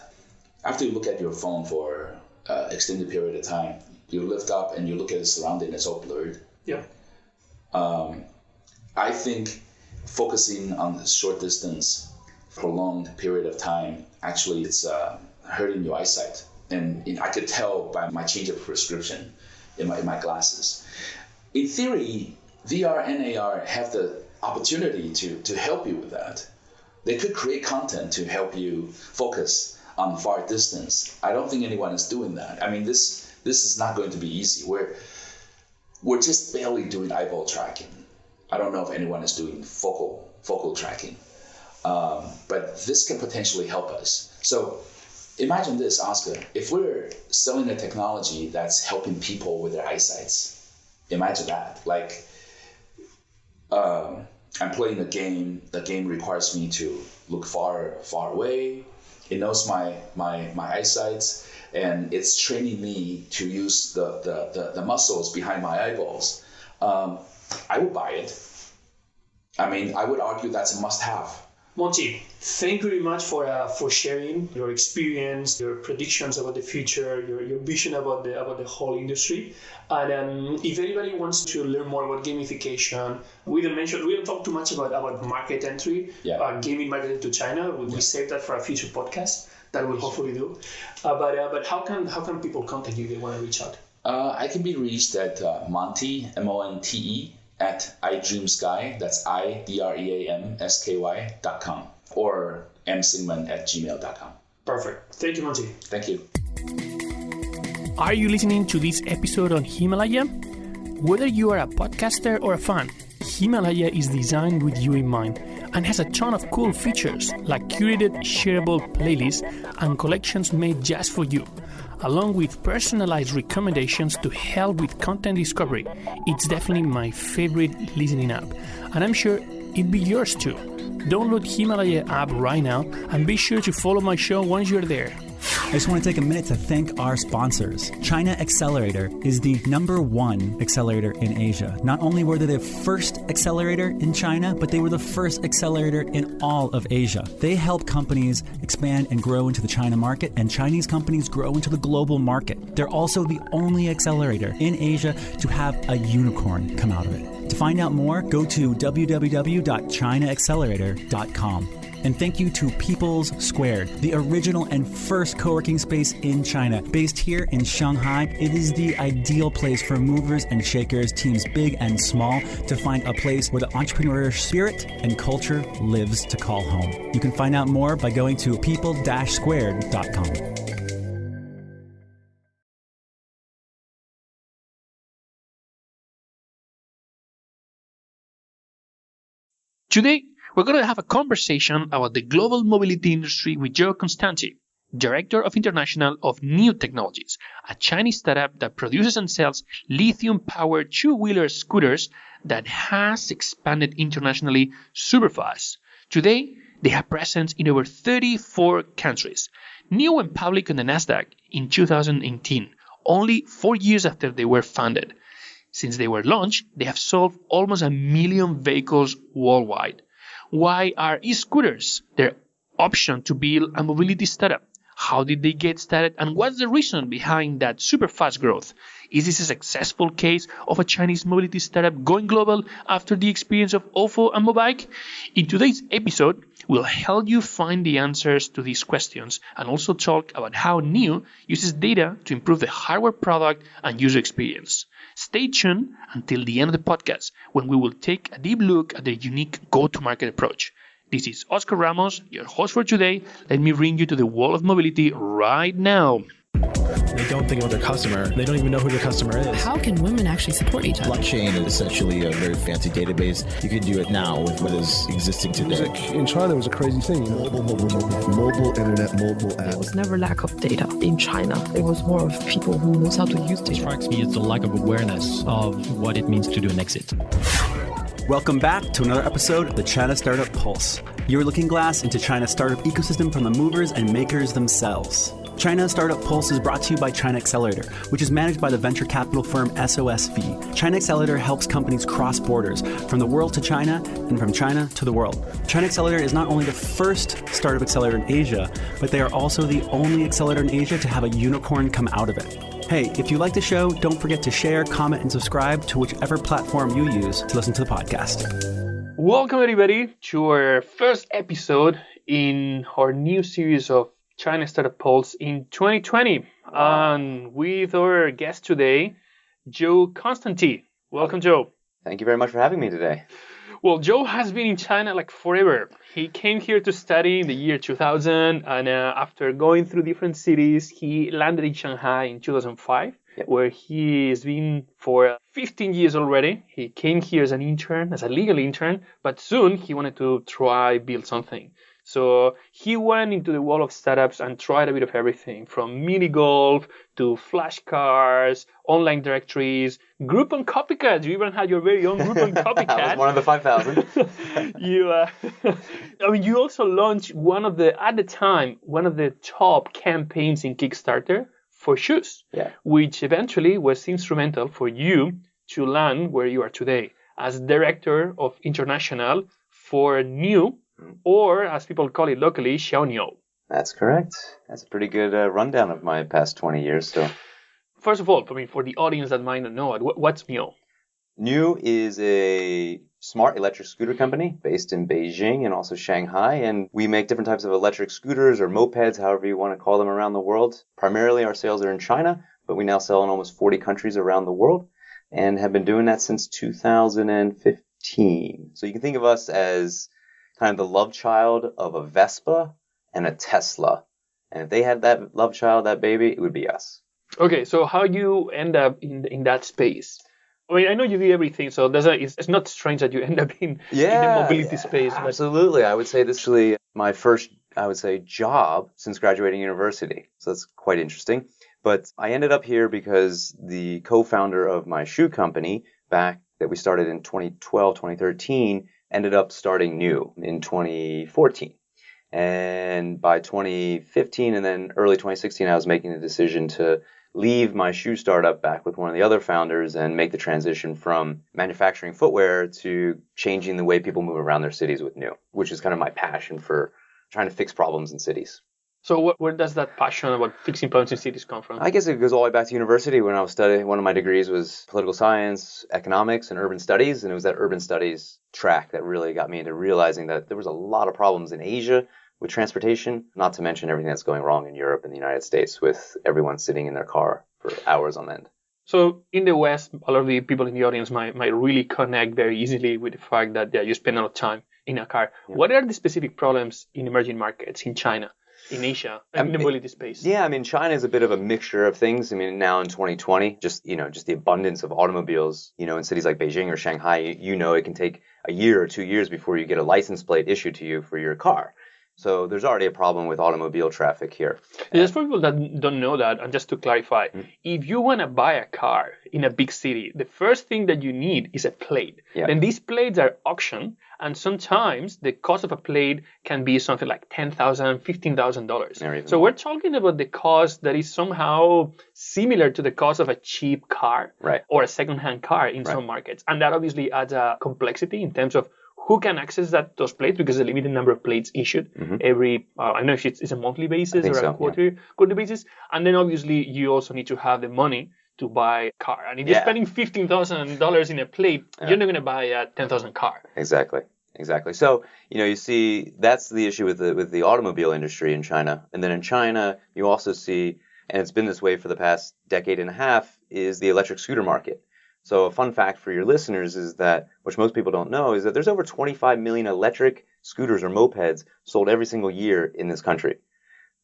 after you look at your phone for extended period of time, you lift up and you look at the surrounding, it's all blurred. Yeah. I think focusing on the short distance, prolonged period of time, actually it's hurting your eyesight, and I could tell by my change of prescription in my glasses. In theory, VR and AR have the opportunity to help you with that. They could create content to help you focus on far distance. I don't think anyone is doing that. I mean, this is not going to be easy. We're just barely doing eyeball tracking. I don't know if anyone is doing focal tracking. But this can potentially help us. So imagine this, Oscar. If we're selling a technology that's helping people with their eyesights, imagine that. Like, I'm playing a game. The game requires me to look far away. It knows my eyesight, and it's training me to use the muscles behind my eyeballs. I would buy it. I mean, I would argue that's a must-have. Monty, thank you very much for sharing your experience, your predictions about the future, your vision about the whole industry. And if anybody wants to learn more about gamification, we don't talk too much about market entry, gaming market into China. We save that for a future podcast that we'll hopefully do. But how can people contact you if they want to reach out? I can be reached at Monte, M-O-N-T-E, at iDreamSky, that's iDreamSky.com, or msingman@gmail.com. Perfect. Thank you, Monty. Thank you. Are you listening to this episode on Himalaya? Whether you are a podcaster or a fan, Himalaya is designed with you in mind and has a ton of cool features like curated, shareable playlists and collections made just for you, along with personalized recommendations to help with content discovery. It's definitely my favorite listening app, and I'm sure it'd be yours too. Download Himalaya app right now and be sure to follow my show once you're there. I just want to take a minute to thank our sponsors. China Accelerator is the #1 accelerator in Asia. Not only were they the first accelerator in China, but they were the first accelerator in all of Asia. They help companies expand and grow into the China market, and Chinese companies grow into the global market. They're also the only accelerator in Asia to have a unicorn come out of it. To find out more, go to www.chinaaccelerator.com. And thank you to People's Squared, the original and first co-working space in China. Based here in Shanghai, it is the ideal place for movers and shakers, teams big and small, to find a place where the entrepreneurial spirit and culture lives to call home. You can find out more by going to people-squared.com. Today, we're going to have a conversation about the global mobility industry with Joe Constanti, Director of International of New Technologies, a Chinese startup that produces and sells lithium-powered two-wheeler scooters that has expanded internationally super fast. Today, they have presence in over 34 countries. New went public on the NASDAQ in 2018, only 4 years after they were founded. Since they were launched, they have sold almost 1 million vehicles worldwide. Why are e-scooters their option to build a mobility startup? How did they get started, and what's the reason behind that super fast growth? Is this a successful case of a Chinese mobility startup going global after the experience of OFO and Mobike? In today's episode, we'll help you find the answers to these questions and also talk about how NIO uses data to improve the hardware product and user experience. Stay tuned until the end of the podcast, when we will take a deep look at their unique go-to-market approach. This is Oscar Ramos, your host for today. Let me bring you to the world of mobility right now. They don't think about their customer. They don't even know who their customer is. How can women actually support each other? Blockchain is essentially a very fancy database. You can do it now with what is existing today. In China, it was a crazy thing. Mobile internet, mobile app. There was never lack of data in China. It was more of people who knows how to use What data. strikes me is the lack of awareness of what it means to do an exit. Welcome back to another episode of the China Startup Pulse, your looking glass into China's startup ecosystem from the movers and makers themselves. China Startup Pulse is brought to you by China Accelerator, which is managed by the venture capital firm SOSV. China Accelerator helps companies cross borders, from the world to China and from China to the world. China Accelerator is not only the first startup accelerator in Asia, but they are also the only accelerator in Asia to have a unicorn come out of it. Hey, if you like the show, don't forget to share, comment, and subscribe to whichever platform you use to listen to the podcast. Welcome everybody to our first episode in our new series of China Startup Pulse in 2020. And with our guest today, Joe Constanti. Welcome, Joe. Thank you very much for having me today. Well, Joe has been in China like forever. He came here to study in the year 2000, and after going through different cities, he landed in Shanghai in 2005, where he has been for 15 years already. He came here as an intern, as a legal intern, but soon he wanted to try build something. So he went into the world of startups and tried a bit of everything, from mini golf to flashcards, online directories, Groupon copycats. You even had your very own Groupon copycat. I was one of the 5,000. You also launched at the time, one of the top campaigns in Kickstarter for shoes, which eventually was instrumental for you to land where you are today as Director of International for NIO, or as people call it locally, Xiaoniu. That's correct. That's a pretty good rundown of my past 20 years. So, first of all, for the audience that might not know it, what's NIO? NIO is a smart electric scooter company based in Beijing and also Shanghai, and we make different types of electric scooters or mopeds, however you want to call them, around the world. Primarily our sales are in China, but we now sell in almost 40 countries around the world and have been doing that since 2015. So you can think of us as kind of the love child of a Vespa and a Tesla. And if they had that love child, that baby, it would be us. Okay, so how you end up in that space? I mean, I know you do everything, so it's not strange that you end up in the mobility space. But... Absolutely. I would say this is really my first, job since graduating university. So that's quite interesting. But I ended up here because the co-founder of my shoe company back that we started in 2012, 2013, ended up starting NIO in 2014. And by 2015 and then early 2016, I was making the decision to leave my shoe startup back with one of the other founders and make the transition from manufacturing footwear to changing the way people move around their cities with new, which is kind of my passion for trying to fix problems in cities. So where does that passion about fixing problems in cities come from? I guess it goes all the way back to university when I was studying. One of my degrees was political science, economics, and urban studies. And it was that urban studies track that really got me into realizing that there was a lot of problems in Asia with transportation, not to mention everything that's going wrong in Europe and the United States with everyone sitting in their car for hours on end. So in the West, a lot of the people in the audience might really connect very easily with the fact that you spend a lot of time in a car. Yeah. What are the specific problems in emerging markets, in China, in Asia, in the mobility space? Yeah, I mean, China is a bit of a mixture of things. I mean, now in 2020, just the abundance of automobiles, in cities like Beijing or Shanghai, it can take a year or 2 years before you get a license plate issued to you for your car. So there's already a problem with automobile traffic here. Just for people that don't know that, and just to clarify, if you want to buy a car in a big city, the first thing that you need is a plate. Yeah. Then these plates are auctioned, and sometimes the cost of a plate can be something like $10,000, $15,000. So we're talking about the cost that is somehow similar to the cost of a cheap car, right, or a second-hand car in some markets. And that obviously adds a complexity in terms of who can access those plates, because there's a limited number of plates issued every, I don't know if it's a monthly basis or a quarterly basis. And then obviously you also need to have the money to buy a car. And if you're spending $15,000 in a plate, you're not going to buy a $10,000 car. Exactly. So, you see that's the issue with the automobile industry in China. And then in China, you also see, and it's been this way for the past decade and a half, is the electric scooter market. So a fun fact for your listeners is that, which most people don't know, is that there's over 25 million electric scooters or mopeds sold every single year in this country.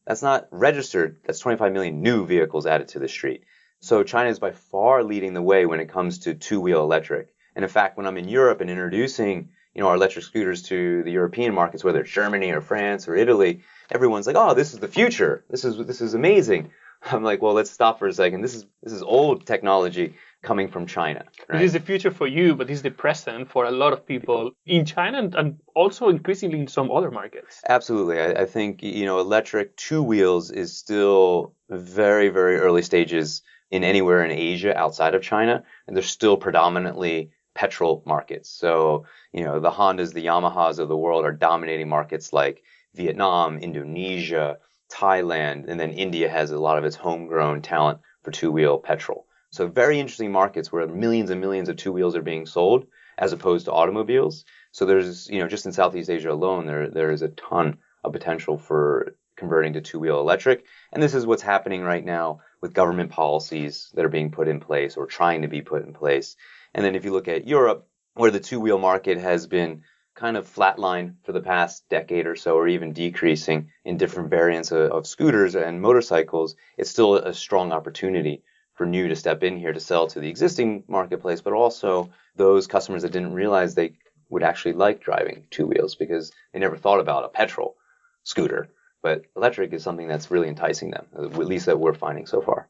That's not registered. That's 25 million new vehicles added to the street. So China is by far leading the way when it comes to two-wheel electric. And in fact, when I'm in Europe and introducing, our electric scooters to the European markets, whether it's Germany or France or Italy, everyone's like, "Oh, this is the future. This is amazing." I'm like, "Well, let's stop for a second. This is old technology coming from China." Right? This is the future for you, but this is the present for a lot of people in China and also increasingly in some other markets. Absolutely. I think, electric two wheels is still very, very early stages in anywhere in Asia outside of China. And they're still predominantly petrol markets. So, the Hondas, the Yamahas of the world are dominating markets like Vietnam, Indonesia, Thailand, and then India has a lot of its homegrown talent for two-wheel petrol. So very interesting markets where millions and millions of two wheels are being sold as opposed to automobiles. So there's, just in Southeast Asia alone, there is a ton of potential for converting to two-wheel electric. And this is what's happening right now with government policies that are being put in place or trying to be put in place. And then if you look at Europe, where the two-wheel market has been kind of flatlined for the past decade or so, or even decreasing in different variants of scooters and motorcycles, it's still a strong opportunity for new to step in here to sell to the existing marketplace, but also those customers that didn't realize they would actually like driving two wheels because they never thought about a petrol scooter. But electric is something that's really enticing them, at least that we're finding so far.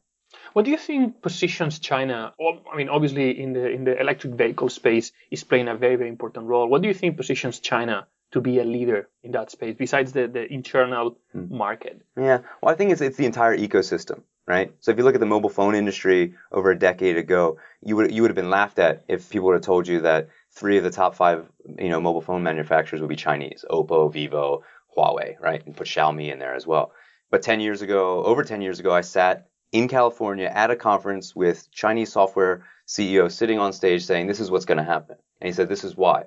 What do you think positions China? Well, I mean, obviously in the electric vehicle space is playing a very, very important role. What do you think positions China to be a leader in that space besides the internal market? Yeah, well, I think it's the entire ecosystem, right? So if you look at the mobile phone industry over a decade ago, you would have been laughed at if people would have told you that 3 of the top 5 mobile phone manufacturers would be Chinese: Oppo, Vivo, Huawei, right? And put Xiaomi in there as well. But over 10 years ago, I sat in California at a conference with Chinese software CEO sitting on stage saying, "This is what's going to happen." And he said, "This is why.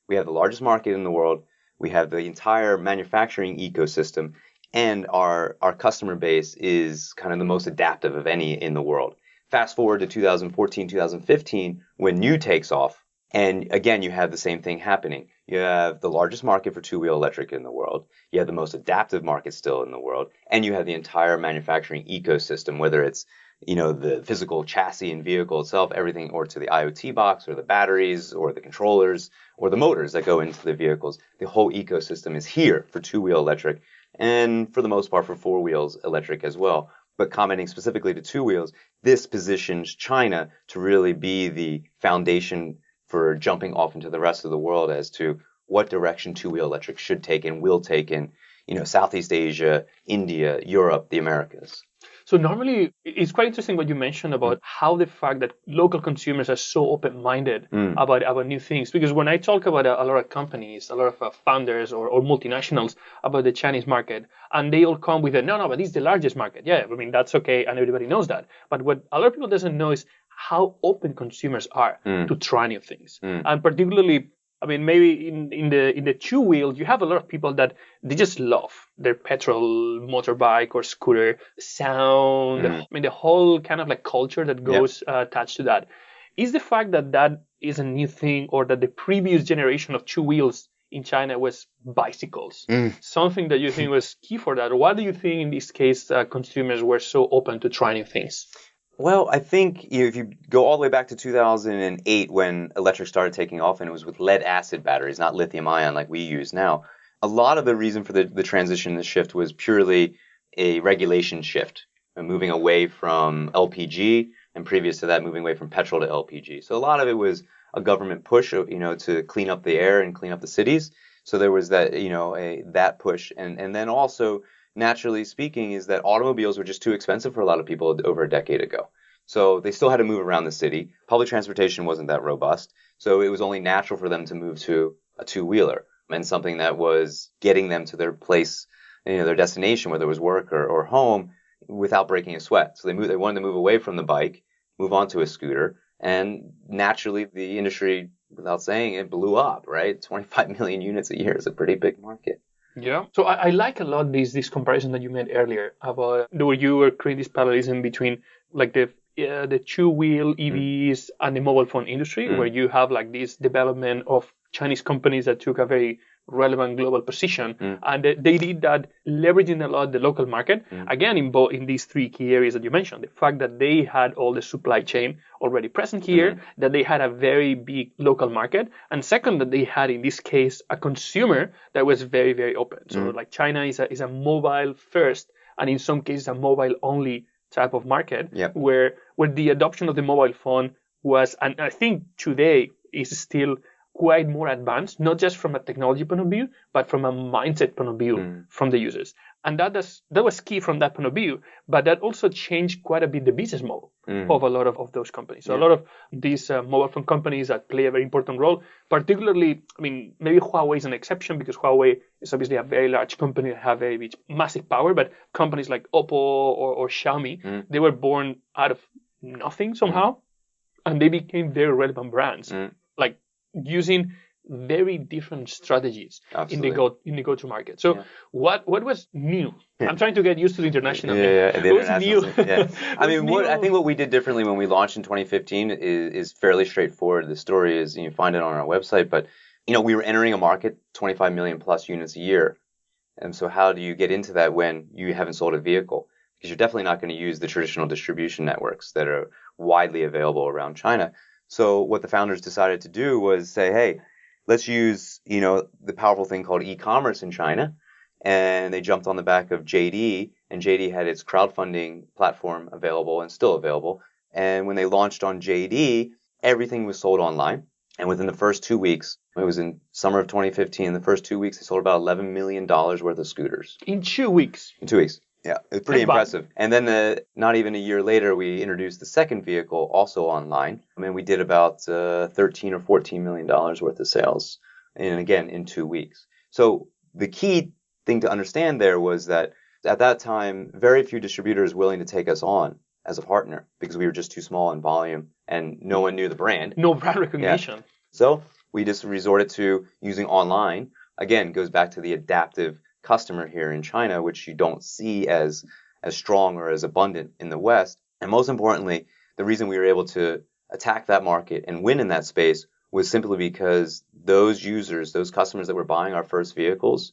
We have the largest market in the world. We have the entire manufacturing ecosystem, and our customer base is kind of the most adaptive of any in the world." Fast forward to 2014, 2015, when new takes off. And again, you have the same thing happening. You have the largest market for two-wheel electric in the world. You have the most adaptive market still in the world. And you have the entire manufacturing ecosystem, whether it's, the physical chassis and vehicle itself, everything, or to the IoT box or the batteries or the controllers or the motors that go into the vehicles. The whole ecosystem is here for two-wheel electric and for the most part for four wheels electric as well. But commenting specifically to two wheels, this positions China to really be the foundation for jumping off into the rest of the world as to what direction two-wheel electric should take and will take in, Southeast Asia, India, Europe, the Americas. So normally, it's quite interesting what you mentioned about how the fact that local consumers are so open-minded about new things. Because when I talk about a lot of companies, a lot of founders or multinationals about the Chinese market, and they all come with no, but this is the largest market. Yeah, I mean, that's okay, and everybody knows that. But what a lot of people doesn't know is how open consumers are to try new things. And particularly, I mean, maybe in the two-wheel, you have a lot of people that they just love their petrol motorbike or scooter sound. I mean, the whole kind of like culture that goes attached to that. Is the fact that that is a new thing, or that the previous generation of two wheels in China was bicycles, something that you think was key for that? Or why do you think in this case consumers were so open to try new things? Well, I think if you go all the way back to 2008 when electric started taking off, and it was with lead acid batteries, not lithium ion like we use now, a lot of the reason for the transition, the shift, was purely a regulation shift, moving away from LPG, and previous to that, moving away from petrol to LPG. So a lot of it was a government push, to clean up the air and clean up the cities. So there was that, that push. And then also, naturally speaking, is that automobiles were just too expensive for a lot of people over a decade ago. So they still had to move around the city. Public transportation wasn't that robust. So it was only natural for them to move to a two-wheeler, and something that was getting them to their place, their destination, whether it was work or home, without breaking a sweat. So they wanted to move away from the bike, move on to a scooter. And naturally, the industry, without saying it, blew up, right? 25 million units a year is a pretty big market. Yeah. So I like a lot this comparison that you made earlier about where you were creating this parallelism between like the two-wheel EVs and the mobile phone industry, where you have like this development of Chinese companies that took a very relevant global position, and they did that leveraging a lot the local market. Again, in these three key areas that you mentioned, the fact that they had all the supply chain already present here, that they had a very big local market, and second, that they had in this case a consumer that was very, very open. So like China is a mobile first, and in some cases a mobile only type of market, where the adoption of the mobile phone was, and I think today is still quite more advanced, not just from a technology point of view, but from a mindset point of view from the users. And that was key from that point of view, but that also changed quite a bit the business model of a lot of those companies. So a lot of these mobile phone companies that play a very important role, particularly, I mean, maybe Huawei is an exception because Huawei is obviously a very large company that have a massive power, but companies like Oppo or Xiaomi, they were born out of nothing somehow, and they became very relevant brands, like using very different strategies in the go-to market. So what was new? I'm trying to get used to the international. The what was new? I mean, I think what we did differently when we launched in 2015 is fairly straightforward. The story is, you find it on our website, but we were entering a market 25 million plus units a year. And so how do you get into that when you haven't sold a vehicle? Because you're definitely not going to use the traditional distribution networks that are widely available around China. So what the founders decided to do was say, hey, let's use, the powerful thing called e-commerce in China. And they jumped on the back of JD, and JD had its crowdfunding platform available and still available. And when they launched on JD, everything was sold online. And within the first 2 weeks, it was in summer of 2015, in the first 2 weeks, they sold about $11 million worth of scooters. In 2 weeks? In 2 weeks. Yeah, it's pretty impressive. And then not even a year later, we introduced the second vehicle, also online. I mean, we did about $13 or $14 million worth of sales, and again, in 2 weeks. So the key thing to understand there was that at that time, very few distributors willing to take us on as a partner because we were just too small in volume and no one knew the brand. No brand recognition. Yeah. So we just resorted to using online. Again, goes back to the adaptive customer here in China, which you don't see as strong or as abundant in the West. And most importantly, the reason we were able to attack that market and win in that space was simply because those users, those customers that were buying our first vehicles,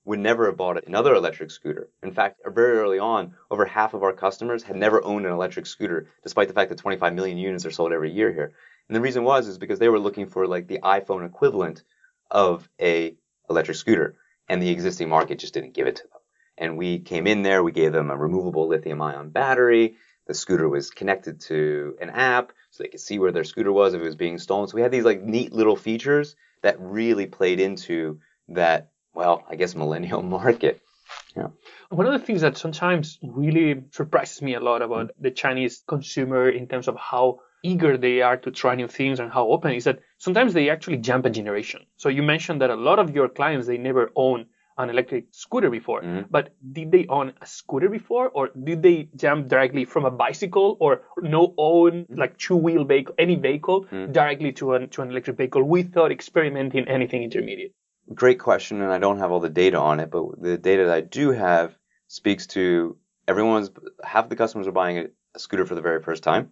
would never have bought another electric scooter. In fact, very early on, over half of our customers had never owned an electric scooter, despite the fact that 25 million units are sold every year here. And the reason is because they were looking for like the iPhone equivalent of a electric scooter. And the existing market just didn't give it to them. And we came in there, we gave them a removable lithium-ion battery. The scooter was connected to an app, so they could see where their scooter was if it was being stolen. So we had these like neat little features that really played into that, well, I guess millennial market. Yeah. One of the things that sometimes really surprises me a lot about the Chinese consumer in terms of how eager they are to try new things and how open is that sometimes they actually jump a generation. So you mentioned that a lot of your clients, they never own an electric scooter before, but did they own a scooter before, or did they jump directly from a bicycle or no own like two-wheel vehicle, any vehicle directly to an electric vehicle without experimenting anything intermediate? Great question, and I don't have all the data on it, but the data that I do have speaks to half the customers are buying a scooter for the very first time.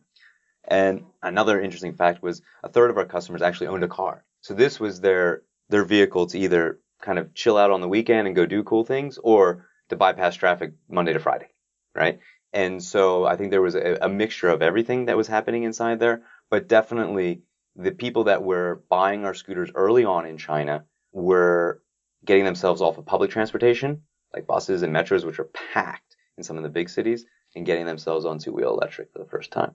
And another interesting fact was a third of our customers actually owned a car. So this was their vehicle to either kind of chill out on the weekend and go do cool things, or to bypass traffic Monday to Friday, right? And so I think there was a mixture of everything that was happening inside there, but definitely the people that were buying our scooters early on in China were getting themselves off of public transportation, like buses and metros, which are packed in some of the big cities, and getting themselves on two-wheel electric for the first time.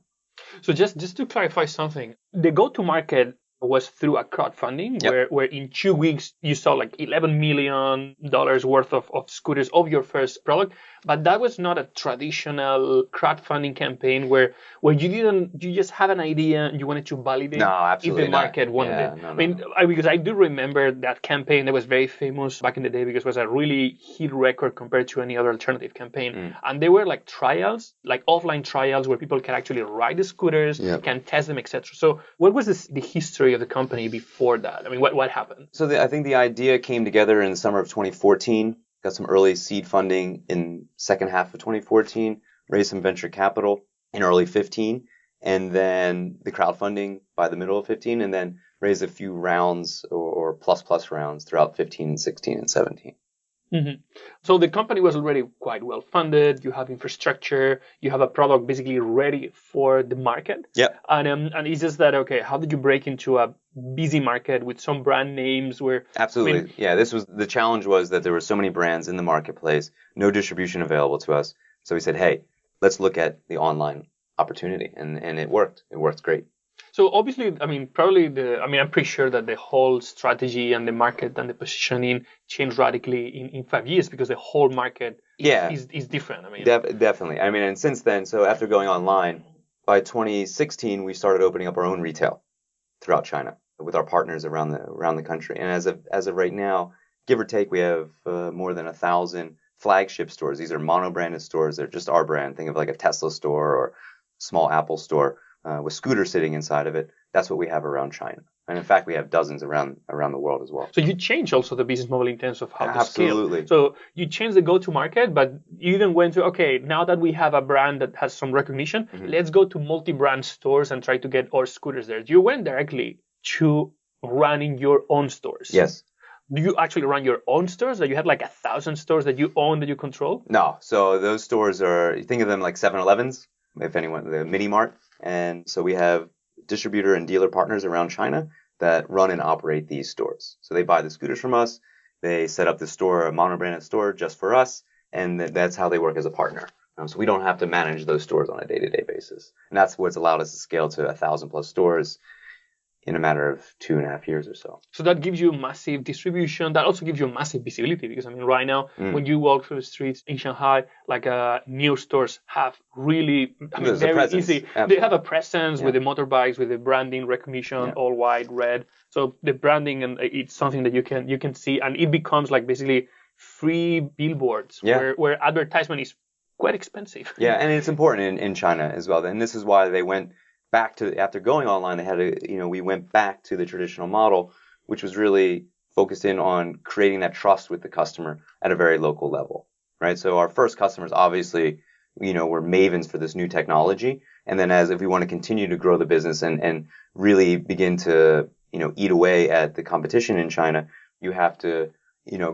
So just to clarify something, the go-to-market was through a crowdfunding where in 2 weeks you saw like $11 million worth of scooters of your first product. But that was not a traditional crowdfunding campaign where you just had an idea and you wanted to validate if the market wanted it. Because I do remember that campaign that was very famous back in the day because it was a really hit record compared to any other alternative campaign. And there were like trials, like offline trials where people can actually ride the scooters, can test them, etc. So what was the history of the company before that? I mean, what happened? So I think the idea came together in the summer of 2014. Got some early seed funding in second half of 2014, raised some venture capital in early 15, and then the crowdfunding by the middle of 15, and then raised a few rounds or plus rounds throughout 15 and 16 and 17. Mm-hmm. So the company was already quite well funded. You have infrastructure. You have a product basically ready for the market. Yep. And it's just that, okay, how did you break into a busy market with some brand names where... Absolutely. The challenge was that there were so many brands in the marketplace, no distribution available to us. So we said, hey, let's look at the online opportunity. And it worked. It worked great. So obviously, I'm pretty sure that the whole strategy and the market and the positioning changed radically in 5 years because the whole market is different. Definitely. And since then, so after going online, by 2016, we started opening up our own retail throughout China with our partners around the country. And as of right now, give or take, we have more than 1,000 flagship stores. These are mono-branded stores. They're just our brand. Think of like a Tesla store or small Apple store. With scooters sitting inside of it. That's what we have around China. And in fact, we have dozens around the world as well. So you change also the business model in terms of how to Absolutely. scale. So you change the go-to-market, but you then went to, okay, now that we have a brand that has some recognition, let's go to multi-brand stores and try to get our scooters there. You went directly to running your own stores. Yes. Do you actually run your own stores? Or you had like 1,000 stores that you own, that you control? No. So those stores you think of them like 7-Elevens, if anyone, the mini mart. And so we have distributor and dealer partners around China that run and operate these stores. So they buy the scooters from us. They set up the store, a mono-branded store just for us. And that's how they work as a partner. So we don't have to manage those stores on a day-to-day basis. And that's what's allowed us to scale to 1,000 plus stores in a matter of 2.5 years or so. So that gives you massive distribution. That also gives you massive visibility because, right now, when you walk through the streets in Shanghai, like new stores have really, very easy. Absolutely. They have a presence with the motorbikes, with the branding recognition, all white, red. So the branding, and it's something that you can see, and it becomes like basically free billboards where advertisement is quite expensive. Yeah, and it's important in China as well. And this is why they went back to, after going online, we went back to the traditional model, which was really focused in on creating that trust with the customer at a very local level, right? So our first customers, obviously, were mavens for this new technology. And then if we want to continue to grow the business and really begin to, eat away at the competition in China, you have to,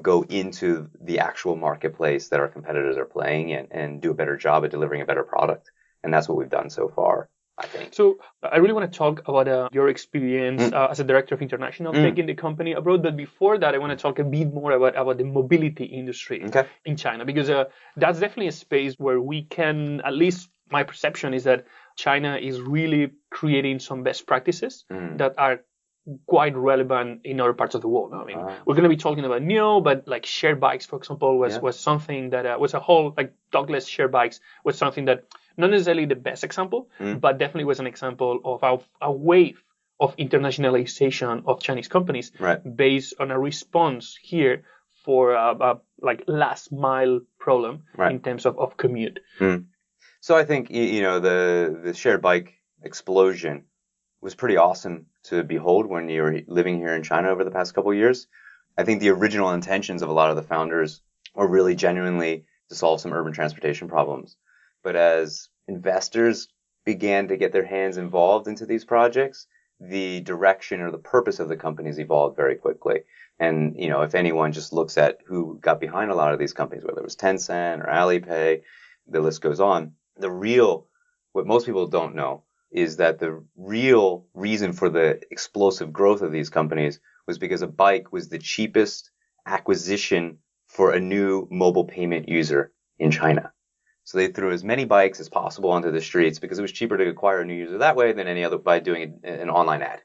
go into the actual marketplace that our competitors are playing in and do a better job at delivering a better product. And that's what we've done so far, I think. So I really want to talk about your experience as a director of international taking the company abroad. But before that, I want to talk a bit more about the mobility industry in China, because that's definitely a space where we can, at least my perception is that China is really creating some best practices that are quite relevant in other parts of the world. I mean, we're going to be talking about NIO, but like shared bikes, for example, was something that was a whole, like dogless shared bikes was something that not necessarily the best example, but definitely was an example of a wave of internationalization of Chinese companies based on a response here for like last mile problem in terms of commute. So I think, the shared bike explosion was pretty awesome to behold when you were living here in China over the past couple of years. I think the original intentions of a lot of the founders were really genuinely to solve some urban transportation problems. But as investors began to get their hands involved into these projects, the direction or the purpose of the companies evolved very quickly. And, if anyone just looks at who got behind a lot of these companies, whether it was Tencent or Alipay, the list goes on. What most people don't know is that the real reason for the explosive growth of these companies was because a bike was the cheapest acquisition for a new mobile payment user in China. So they threw as many bikes as possible onto the streets because it was cheaper to acquire a new user that way than any other by doing an online ad.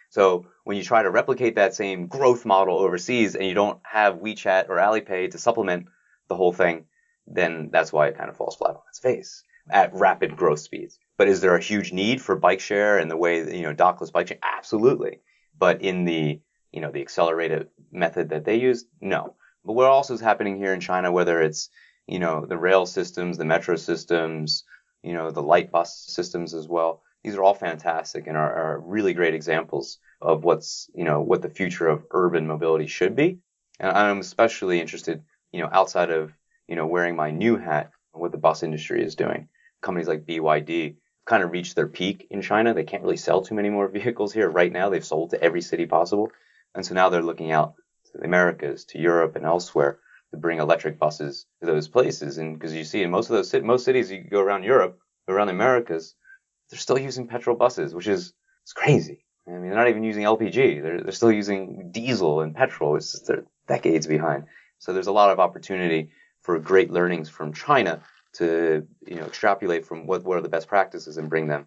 So when you try to replicate that same growth model overseas and you don't have WeChat or Alipay to supplement the whole thing, then that's why it kind of falls flat on its face at rapid growth speeds. But is there a huge need for bike share and the way, dockless bike share? Absolutely. But in the accelerated method that they use, no. But what also is happening here in China, whether it's, the rail systems, the metro systems, the light bus systems as well, these are all fantastic and are really great examples of what the future of urban mobility should be. And I'm especially interested, outside of, wearing my new hat, what the bus industry is doing. Companies like BYD kind of reached their peak in China. They can't really sell too many more vehicles here right now. They've sold to every city possible. And so now they're looking out to the Americas, to Europe and elsewhere to bring electric buses to those places. And because you see in most cities, you go around Europe, around the Americas, they're still using petrol buses, which is it's crazy. I mean, they're not even using LPG. They're still using diesel and petrol. They're decades behind. So there's a lot of opportunity for great learnings from China to extrapolate from what are the best practices and bring them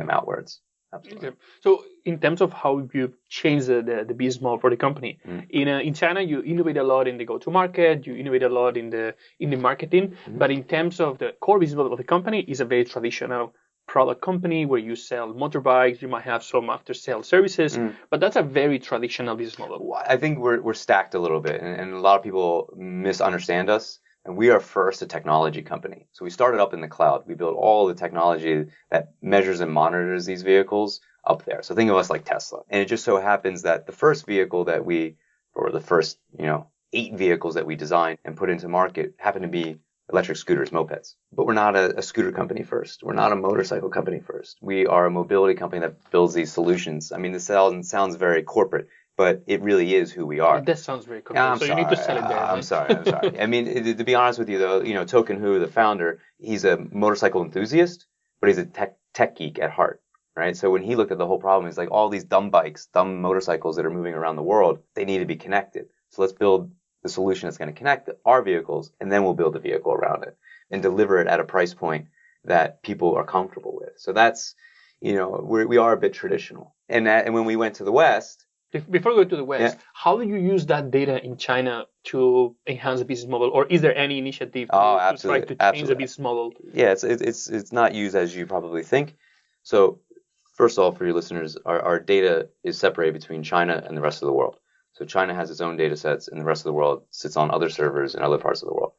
outwards. Absolutely. Okay. So in terms of how you change the business model for the company, in China you innovate a lot in the go-to-market, you innovate a lot in the marketing, but in terms of the core business model of the company is a very traditional product company where you sell motorbikes, you might have some after-sale services, but that's a very traditional business model. I think we're stacked a little bit, and a lot of people misunderstand us. And we are first a technology company. So we started up in the cloud. We built all the technology that measures and monitors these vehicles up there. So think of us like Tesla. And it just so happens that the first vehicle that the first 8 vehicles that we designed and put into market happen to be electric scooters, mopeds. But we're not a scooter company first. We're not a motorcycle company first. We are a mobility company that builds these solutions. I mean, this sounds very corporate, but it really is who we are. That sounds very corporate. You need to sell it there. I'm sorry. I mean, to be honest with you, though, Token Hu, the founder, he's a motorcycle enthusiast, but he's a tech geek at heart, right? So when he looked at the whole problem, he's like, all these dumb motorcycles that are moving around the world, they need to be connected. So let's build the solution that's going to connect our vehicles, and then we'll build a vehicle around it and deliver it at a price point that people are comfortable with. So that's, we are a bit traditional. And when we went to the West, before we go to the West, how do you use that data in China to enhance the business model, or is there any initiative to try to change the business model? Yeah, it's not used as you probably think. So first of all, for your listeners, our data is separated between China and the rest of the world. So China has its own data sets, and the rest of the world sits on other servers in other parts of the world.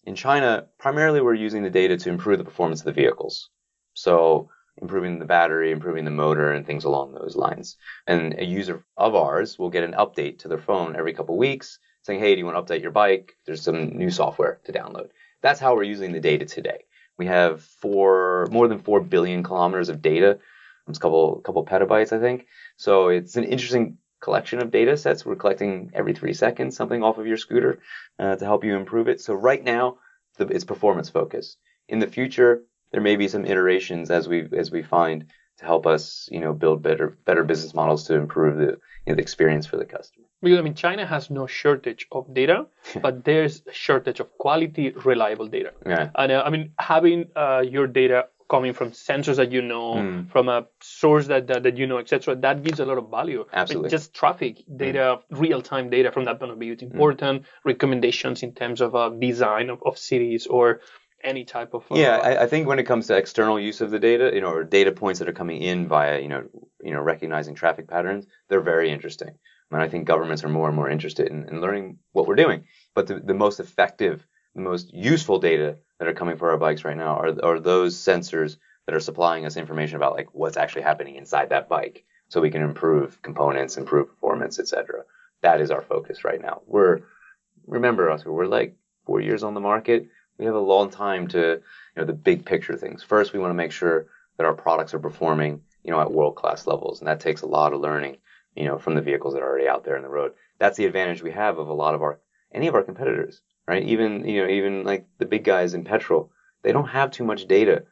In China, primarily we're using the data to improve the performance of the vehicles. So improving the battery, improving the motor, and things along those lines. And a user of ours will get an update to their phone every couple of weeks saying, hey, do you want to update your bike? There's some new software to download. That's how we're using the data today. We have more than 4 billion kilometers of data. It's a couple petabytes, I think. So it's an interesting collection of data sets. We're collecting every 3 seconds something off of your scooter to help you improve it. So right now, it's performance focused. In the future, there may be some iterations as we find to help us, build better business models to improve the experience for the customer. Because China has no shortage of data, but there's a shortage of quality, reliable data. Yeah. And having your data coming from sensors that you know, from a source that you know, etc. That gives a lot of value. Absolutely. Just traffic data, real-time data from that point of view is important. Recommendations in terms of design of cities or any type of. I think when it comes to external use of the data, or data points that are coming in via, recognizing traffic patterns, they're very interesting. And I think governments are more and more interested in learning what we're doing. But the most effective, the most useful data that are coming for our bikes right now are those sensors that are supplying us information about like what's actually happening inside that bike, so we can improve components, improve performance, etc. That is our focus right now. Remember, Oscar, we're like 4 years on the market. We have a long time to, the big picture things. First, we want to make sure that our products are performing, at world-class levels, and that takes a lot of learning, from the vehicles that are already out there on the road. That's the advantage we have of any of our competitors. Right? Even like the big guys in petrol, they don't have too much data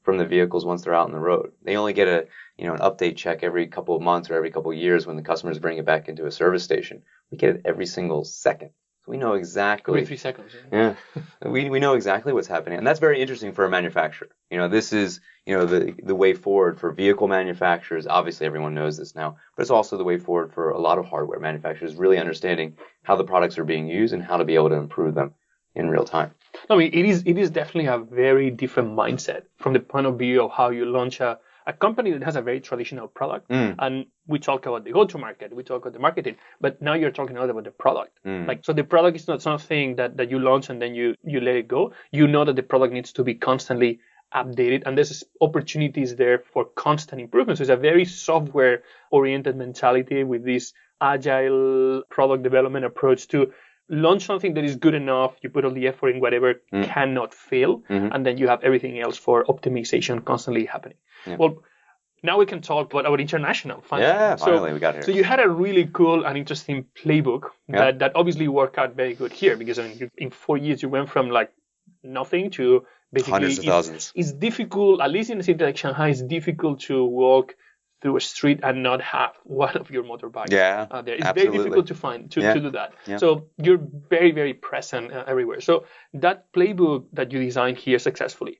from the vehicles once they're out on the road. They only get an update check every couple of months or every couple of years when the customers bring it back into a service station. We get it every single second. So we know exactly. Every 3 seconds. Yeah. We know exactly what's happening. And that's very interesting for a manufacturer. This is, the way forward for vehicle manufacturers. Obviously, everyone knows this now, but it's also the way forward for a lot of hardware manufacturers, really understanding how the products are being used and how to be able to improve them in real time. I mean, it is definitely a very different mindset from the point of view of how you launch a company that has a very traditional product. And we talk about the go-to-market, we talk about the marketing, but now you're talking about the product. So the product is not something that you launch and then you let it go. You know that the product needs to be constantly updated, and there's opportunities there for constant improvement. So it's a very software-oriented mentality with this agile product development approach to launch something that is good enough, you put all the effort in whatever cannot fail, and then you have everything else for optimization constantly happening. Yeah. Well, now we can talk about our international finally. Yeah, finally we got here. So you had a really cool and interesting playbook that obviously worked out very good here, because in 4 years you went from like nothing to basically hundreds of thousands. It's difficult, at least in a city like Shanghai, it's difficult to walk through a street and not have one of your motorbikes there. It's absolutely. Very difficult to find, to do that. Yeah. So you're very, very present everywhere. So that playbook that you designed here successfully,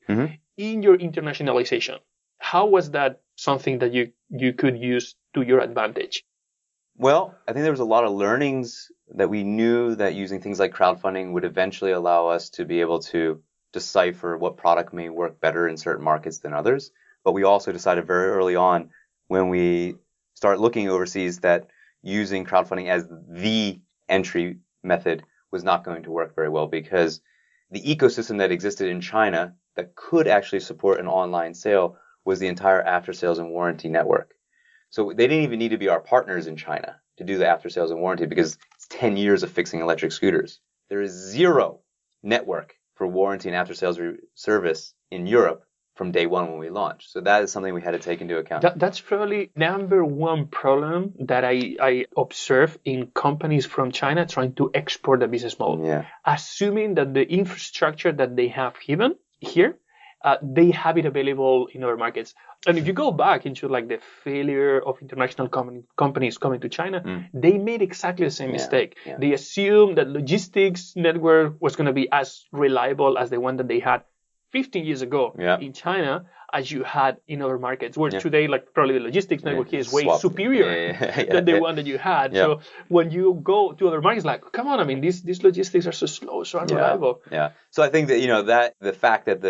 in your internationalization, how was that something that you could use to your advantage? Well, I think there was a lot of learnings that we knew that using things like crowdfunding would eventually allow us to be able to decipher what product may work better in certain markets than others. But we also decided very early on, when we start looking overseas, that using crowdfunding as the entry method was not going to work very well, because the ecosystem that existed in China that could actually support an online sale was the entire after sales and warranty network. So they didn't even need to be our partners in China to do the after sales and warranty, because it's 10 years of fixing electric scooters. There is zero network for warranty and after sales service in Europe from day one when we launched. So that is something we had to take into account. That's probably number one problem that I observe in companies from China trying to export the business model. Yeah. Assuming that the infrastructure that they have given here, they have it available in other markets. And if you go back into like the failure of international companies coming to China, they made exactly the same mistake. Yeah. They assumed that logistics network was going to be as reliable as the one that they had 15 years ago in China as you had in other markets, where today, like probably the logistics network here is way superior than the one that you had. Yeah. So when you go to other markets, like, come on, I mean, these logistics are so slow, so unreliable. Yeah. So I think that, that the fact that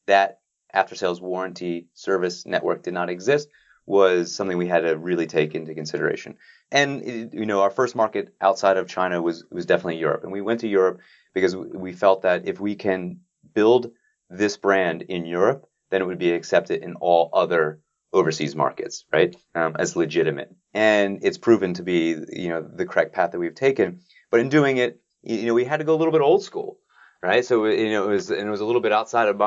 that after sales warranty service network did not exist was something we had to really take into consideration. And, our first market outside of China was definitely Europe. And we went to Europe because we felt that if we can build this brand in Europe, then it would be accepted in all other overseas markets, right? As legitimate. And it's proven to be, the correct path that we've taken. But in doing it, we had to go a little bit old school, right? So, it was a little bit outside of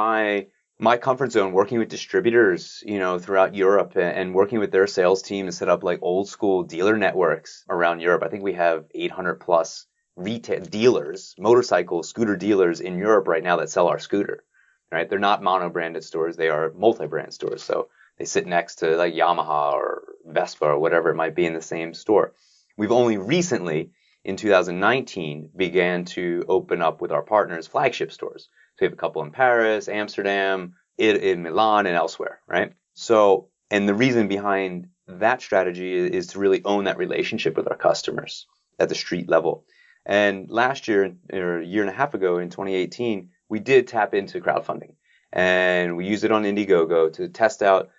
my comfort zone, working with distributors, throughout Europe and working with their sales team to set up like old school dealer networks around Europe. I think we have 800 plus retail dealers, motorcycle scooter dealers in Europe right now that sell our scooter. Right? They're not mono-branded stores. They are multi-brand stores. So they sit next to like Yamaha or Vespa or whatever it might be in the same store. We've only recently, in 2019, began to open up with our partners flagship stores. So we have a couple in Paris, Amsterdam, in Milan and elsewhere, right? So, and the reason behind that strategy is to really own that relationship with our customers at the street level. And last year, or a year and a half ago in 2018, we did tap into crowdfunding. And we used it on Indiegogo to test out,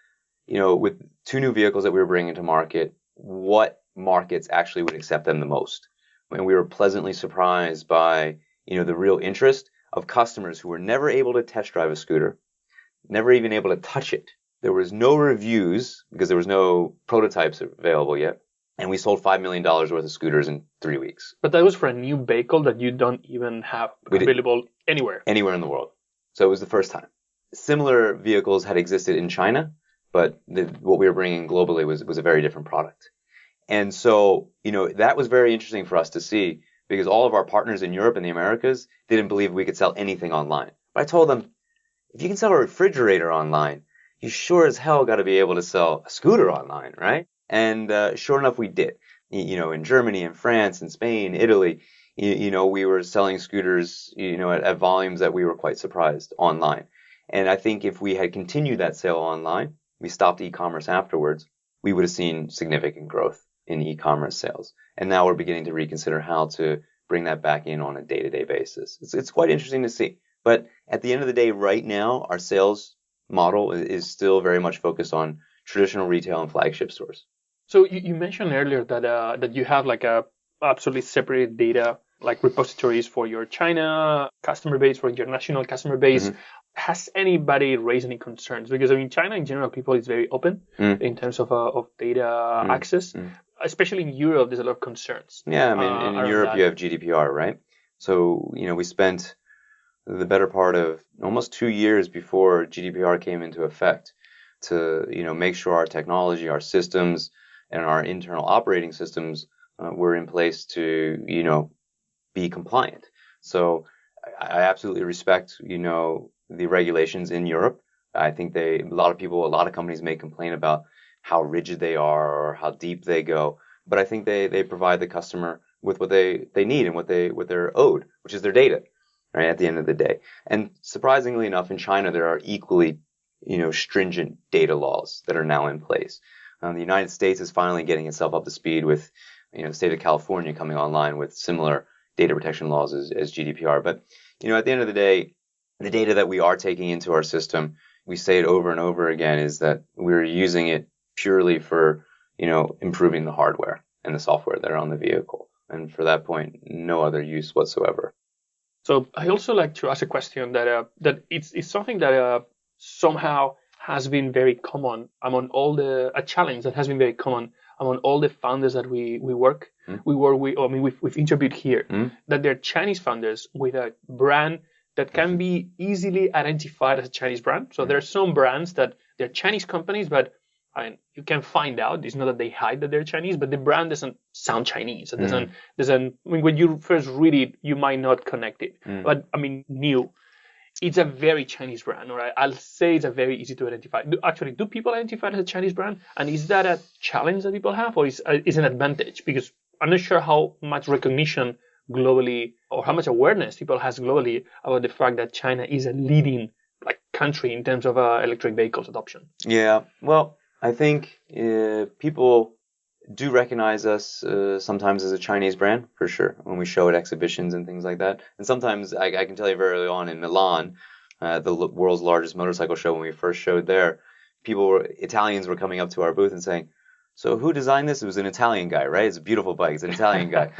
with 2 new vehicles that we were bringing to market, what markets actually would accept them the most. And we were pleasantly surprised by, the real interest of customers who were never able to test drive a scooter, never even able to touch it. There was no reviews because there was no prototypes available yet. And we sold $5 million worth of scooters in 3 weeks. But that was for a new vehicle that you don't even have available anywhere. Anywhere in the world. So it was the first time. Similar vehicles had existed in China, but what we were bringing globally was a very different product. And so, that was very interesting for us to see because all of our partners in Europe and the Americas didn't believe we could sell anything online. But I told them, if you can sell a refrigerator online, you sure as hell got to be able to sell a scooter online, right? And sure enough, we did. In Germany and France and Spain, Italy, we were selling scooters, at volumes that we were quite surprised online. And I think if we had continued that sale online, we stopped e-commerce afterwards, we would have seen significant growth in e-commerce sales. And now we're beginning to reconsider how to bring that back in on a day-to-day basis. It's quite interesting to see. But at the end of the day, right now, our sales model is still very much focused on traditional retail and flagship stores. So you mentioned earlier that you have like a absolutely separate data like repositories for your China customer base, for your national customer base. Mm-hmm. Has anybody raised any concerns? Because China in general, people is very open in terms of data access. Especially in Europe, there's a lot of concerns. Yeah, in Europe you have GDPR, right? So we spent the better part of almost 2 years before GDPR came into effect to make sure our technology, our systems, and our internal operating systems were in place to be compliant. So I absolutely respect the regulations in Europe. I think a lot of companies may complain about how rigid they are or how deep they go, but I think they provide the customer with what they need and what they're owed, which is their data, right, at the end of the day. And surprisingly enough, in China there are equally stringent data laws that are now in place. The United States is finally getting itself up to speed with the state of California coming online with similar data protection laws as GDPR. But at the end of the day, the data that we are taking into our system, we say it over and over again, is that we're using it purely for, improving the hardware and the software that are on the vehicle. And for that point, no other use whatsoever. So I also like to ask a question that it's something that somehow has been very common among a challenge that has been very common among all the founders that we work with. We've interviewed here that they're Chinese founders with a brand that can be easily identified as a Chinese brand. So there are some brands that they're Chinese companies, but you can find out. It's not that they hide that they're Chinese, but the brand doesn't sound Chinese. It doesn't. When you first read it, you might not connect it. But new. It's a very Chinese brand, or I'll say it's a very easy to identify. Do people identify it as a Chinese brand? And is that a challenge that people have, or is an advantage? Because I'm not sure how much recognition globally or how much awareness people has globally about the fact that China is a leading country in terms of electric vehicles adoption. Yeah, well, I think people do recognize us sometimes as a Chinese brand, for sure, when we show at exhibitions and things like that. And sometimes I can tell you very early on in Milan, the world's largest motorcycle show, when we first showed there, Italians were coming up to our booth and saying, "So who designed this?" It was an Italian guy, right? It's a beautiful bike. It's an Italian guy.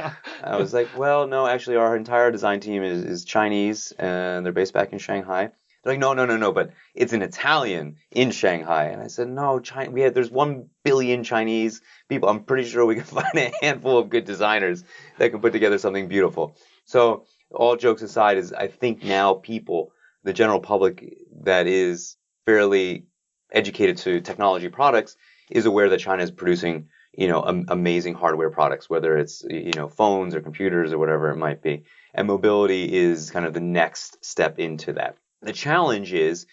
I was like, well, no, actually our entire design team is Chinese and they're based back in Shanghai. They're like, no, but it's an Italian in Shanghai. And I said, no, there's 1 billion Chinese people. I'm pretty sure we can find a handful of good designers that can put together something beautiful. So all jokes aside, I think now the general public that is fairly educated to technology products is aware that China is producing, amazing hardware products, whether it's, phones or computers or whatever it might be. And mobility is kind of the next step into that. The challenge is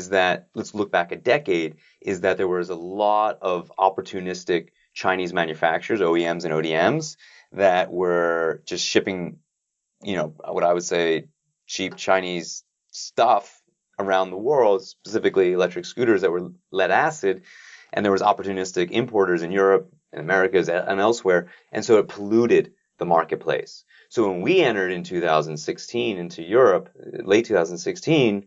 that, let's look back a decade, is that there was a lot of opportunistic Chinese manufacturers, OEMs and ODMs, that were just shipping, what I would say, cheap Chinese stuff around the world, specifically electric scooters that were lead acid, and there was opportunistic importers in Europe and Americas and elsewhere, and so it polluted the marketplace. So when we entered in 2016 into Europe, late 2016,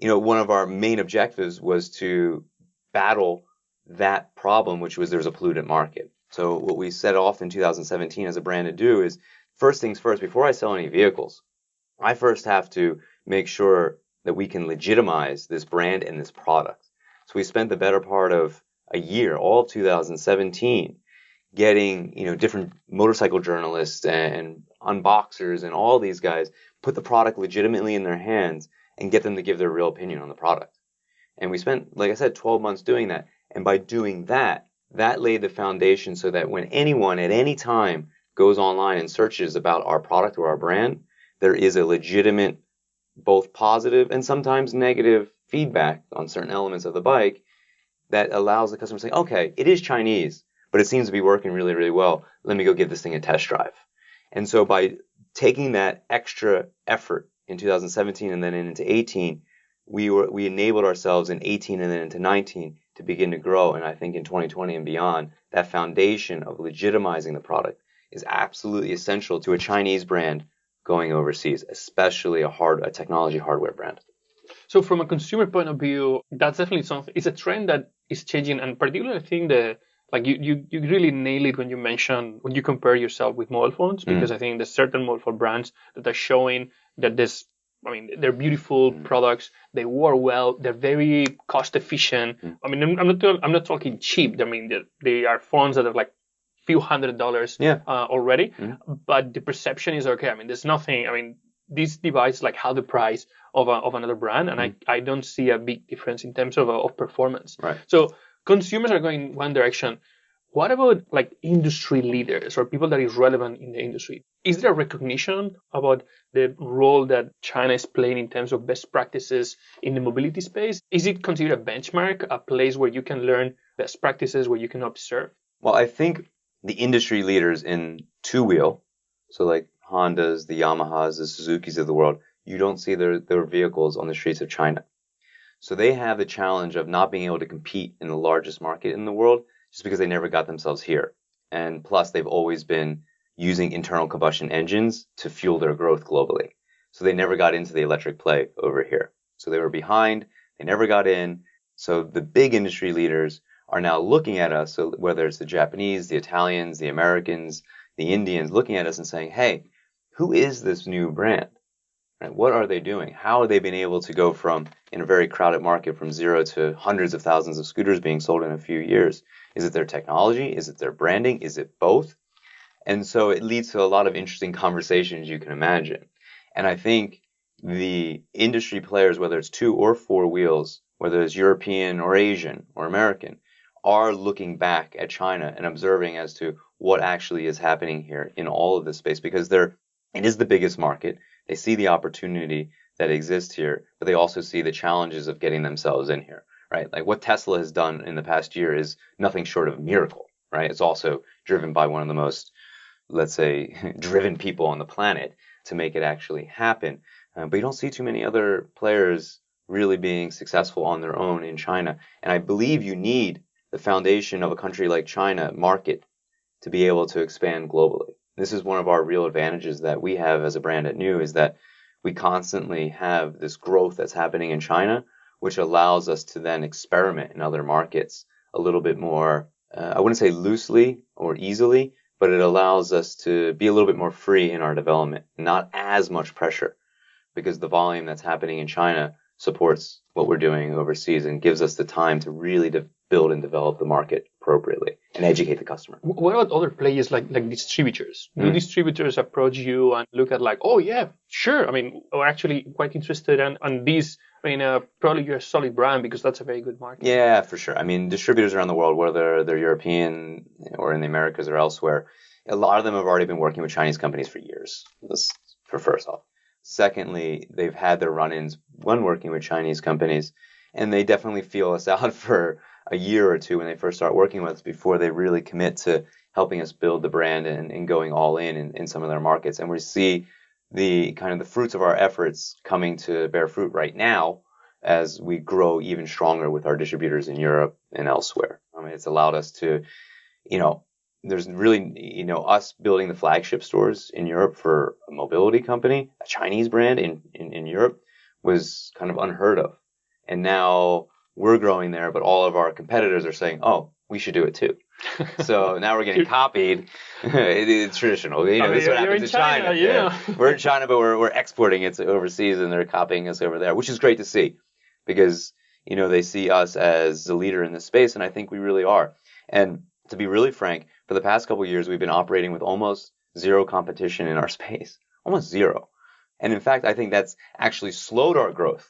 one of our main objectives was to battle that problem, which was there's a pollutant market. So what we set off in 2017 as a brand to do is, first things first, before I sell any vehicles, I first have to make sure that we can legitimize this brand and this product. So we spent the better part of a year, all of 2017, getting, different motorcycle journalists and unboxers and all these guys, put the product legitimately in their hands and get them to give their real opinion on the product. And we spent, like I said, 12 months doing that. And by doing that, that laid the foundation so that when anyone at any time goes online and searches about our product or our brand, there is a legitimate, both positive and sometimes negative feedback on certain elements of the bike that allows the customer to say, okay, it is Chinese, but it seems to be working really, really well. Let me go give this thing a test drive. And so by taking that extra effort in 2017 and then into 18, we enabled ourselves in 18 and then into 19 to begin to grow. And I think in 2020 and beyond, that foundation of legitimizing the product is absolutely essential to a Chinese brand going overseas, especially a technology hardware brand. So from a consumer point of view, that's definitely something. It's a trend that is changing, and particularly I think you really nail it when you compare yourself with mobile phones, because I think there's certain mobile phone brands that are showing that they're beautiful products, they work well, they're very cost efficient. I mean, I'm not talking cheap. I mean, they are phones that are like few $100s already, but the perception is okay. I mean, there's nothing. I mean, these devices like half the price of another brand, and I don't see a big difference in terms of performance. Right. So consumers are going one direction. What about like industry leaders or people that is relevant in the industry? Is there a recognition about the role that China is playing in terms of best practices in the mobility space? Is it considered a benchmark, a place where you can learn best practices, where you can observe? Well, I think the industry leaders in two-wheel, so like Hondas, the Yamahas, the Suzukis of the world, you don't see their vehicles on the streets of China. So they have the challenge of not being able to compete in the largest market in the world just because they never got themselves here. And plus, they've always been using internal combustion engines to fuel their growth globally. So they never got into the electric play over here. So they were behind. They never got in. So the big industry leaders are now looking at us, so whether it's the Japanese, the Italians, the Americans, the Indians, looking at us and saying, hey, who is this new brand? Right? What are they doing? How have they been able to go from, in a very crowded market, from zero to hundreds of thousands of scooters being sold in a few years? Is it their technology? Is it their branding? Is it both? And so it leads to a lot of interesting conversations you can imagine. And I think the industry players, whether it's 2 or 4 wheels, whether it's European or Asian or American, are looking back at China and observing as to what actually is happening here in all of this space, because it is the biggest market. They see the opportunity that exists here, but they also see the challenges of getting themselves in here, right? Like what Tesla has done in the past year is nothing short of a miracle, right? It's also driven by one of the most, let's say, driven people on the planet to make it actually happen. But you don't see too many other players really being successful on their own in China. And I believe you need the foundation of a country like China market to be able to expand globally. This is one of our real advantages that we have as a brand at New, is that we constantly have this growth that's happening in China, which allows us to then experiment in other markets a little bit more, I wouldn't say loosely or easily, but it allows us to be a little bit more free in our development, not as much pressure, because the volume that's happening in China supports what we're doing overseas and gives us the time to really build and develop the market appropriately and educate the customer. What about other players like distributors? Do distributors approach you and look at like, oh yeah, sure. I mean, we're actually quite interested in these. I mean, probably you're a solid brand because that's a very good market. Yeah, for sure. I mean, distributors around the world, whether they're European or in the Americas or elsewhere, a lot of them have already been working with Chinese companies for years. That's for first off. Secondly, they've had their run-ins when working with Chinese companies, and they definitely feel us out for a year or two when they first start working with us before they really commit to helping us build the brand and going all in some of their markets. And we see the kind of the fruits of our efforts coming to bear fruit right now as we grow even stronger with our distributors in Europe and elsewhere. I mean, it's allowed us to, there's really, us building the flagship stores in Europe for a mobility company, a Chinese brand in Europe, was kind of unheard of. And now we're growing there, but all of our competitors are saying, oh, we should do it too. So now we're getting copied. It's traditional. This is what happens in China. Yeah. We're in China, but we're exporting it to overseas, and they're copying us over there, which is great to see because, they see us as the leader in this space, and I think we really are. And to be really frank, for the past couple of years, we've been operating with almost zero competition in our space. Almost zero. And in fact, I think that's actually slowed our growth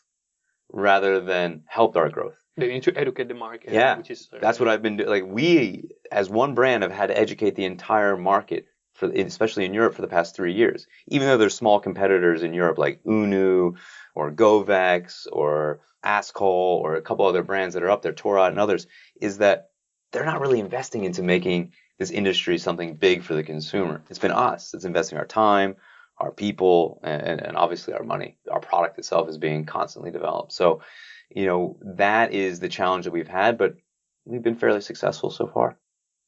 rather than helped our growth. They need to educate the market. Yeah, which is, that's what I've been doing. Like we, as one brand, have had to educate the entire market, especially in Europe, for the past 3 years. Even though there's small competitors in Europe like Unu or Govex or Ascol or a couple other brands that are up there, Torah and others, is that they're not really investing into making this industry something big for the consumer. It's been us. It's investing our time, our people, and obviously our money. Our product itself is being constantly developed. So, that is the challenge that we've had, but we've been fairly successful so far.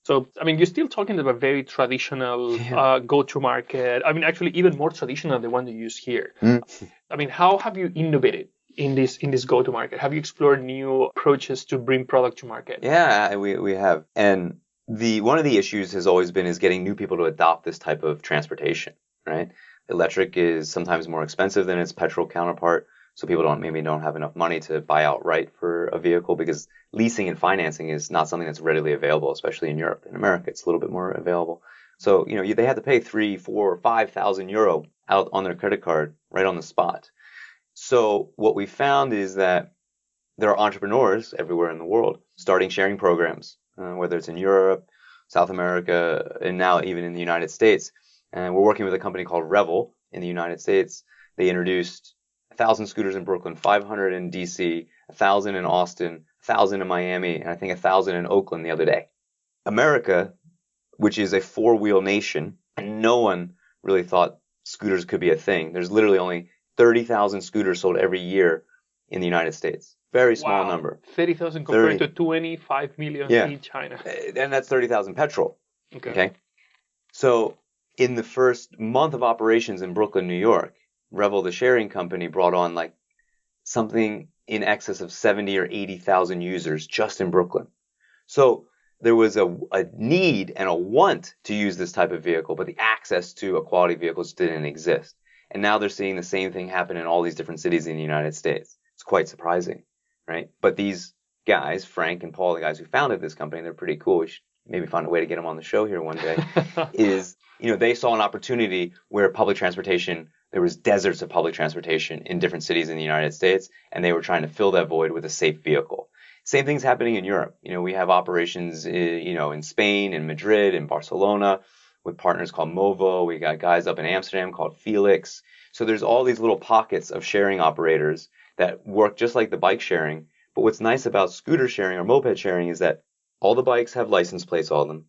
So, I mean, you're still talking about very traditional go-to-market. I mean, actually, even more traditional than the one you use here. I mean, how have you innovated in this go-to-market? Have you explored new approaches to bring product to market? Yeah, we have. And one of the issues has always been is getting new people to adopt this type of transportation, right? Electric is sometimes more expensive than its petrol counterpart. So people maybe don't have enough money to buy outright for a vehicle because leasing and financing is not something that's readily available, especially in Europe. In America, it's a little bit more available. So, they have to pay 3, 4, 5,000 euro out on their credit card right on the spot. So what we found is that there are entrepreneurs everywhere in the world starting sharing programs, whether it's in Europe, South America, and now even in the United States. And we're working with a company called Revel in the United States. They introduced 1,000 scooters in Brooklyn, 500 in DC, 1,000 in Austin, 1,000 in Miami, and I think 1,000 in Oakland the other day. America, which is a four-wheel nation, and no one really thought scooters could be a thing. There's literally only 30,000 scooters sold every year in the United States. Very small number. 30,000 compared to 25 million in China. And that's 30,000 petrol. Okay. So in the first month of operations in Brooklyn, New York, Revel, the sharing company, brought on like something in excess of 70 or 80,000 users just in Brooklyn. So there was a need and a want to use this type of vehicle, but the access to a quality vehicles didn't exist. And now they're seeing the same thing happen in all these different cities in the United States. It's quite surprising, right? But these guys, Frank and Paul, the guys who founded this company, they're pretty cool. We should maybe find a way to get them on the show here one day, they saw an opportunity where public transportation, there was deserts of public transportation in different cities in the United States, and they were trying to fill that void with a safe vehicle. Same thing's happening in Europe. We have operations, in Spain, in Madrid, in Barcelona, with partners called Movo. We got guys up in Amsterdam called Felix. So there's all these little pockets of sharing operators that work just like the bike sharing. But what's nice about scooter sharing or moped sharing is that all the bikes have license plates on them.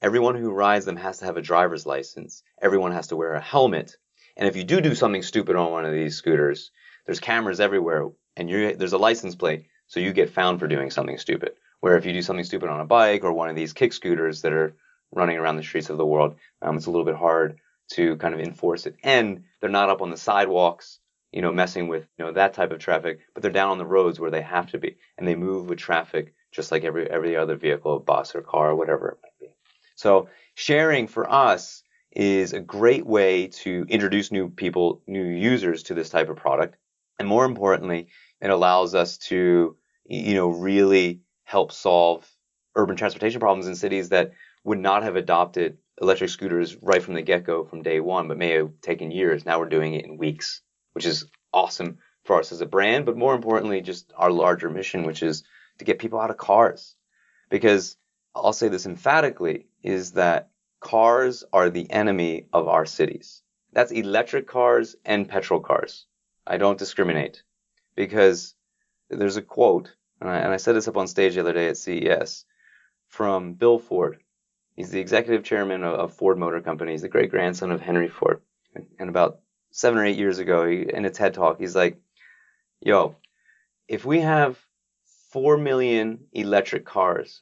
Everyone who rides them has to have a driver's license. Everyone has to wear a helmet. And if you do something stupid on one of these scooters, there's cameras everywhere and there's a license plate, so you get found for doing something stupid. Where if you do something stupid on a bike or one of these kick scooters that are running around the streets of the world, it's a little bit hard to kind of enforce it. And they're not up on the sidewalks, messing with, that type of traffic, but they're down on the roads where they have to be. And they move with traffic just like every other vehicle, bus or car, or whatever it might be. So sharing for us is a great way to introduce new people, new users to this type of product. And more importantly, it allows us to, really help solve urban transportation problems in cities that would not have adopted electric scooters right from the get-go from day one, but may have taken years. Now we're doing it in weeks, which is awesome for us as a brand, but more importantly, just our larger mission, which is to get people out of cars. Because I'll say this emphatically, is that cars are the enemy of our cities. That's electric cars and petrol cars. I don't discriminate, because there's a quote, and I said this up on stage the other day at CES, from Bill Ford. He's the executive chairman of Ford Motor Company. He's the great-grandson of Henry Ford. And about 7 or 8 years ago, in a TED Talk, he's like, if we have 4 billion electric cars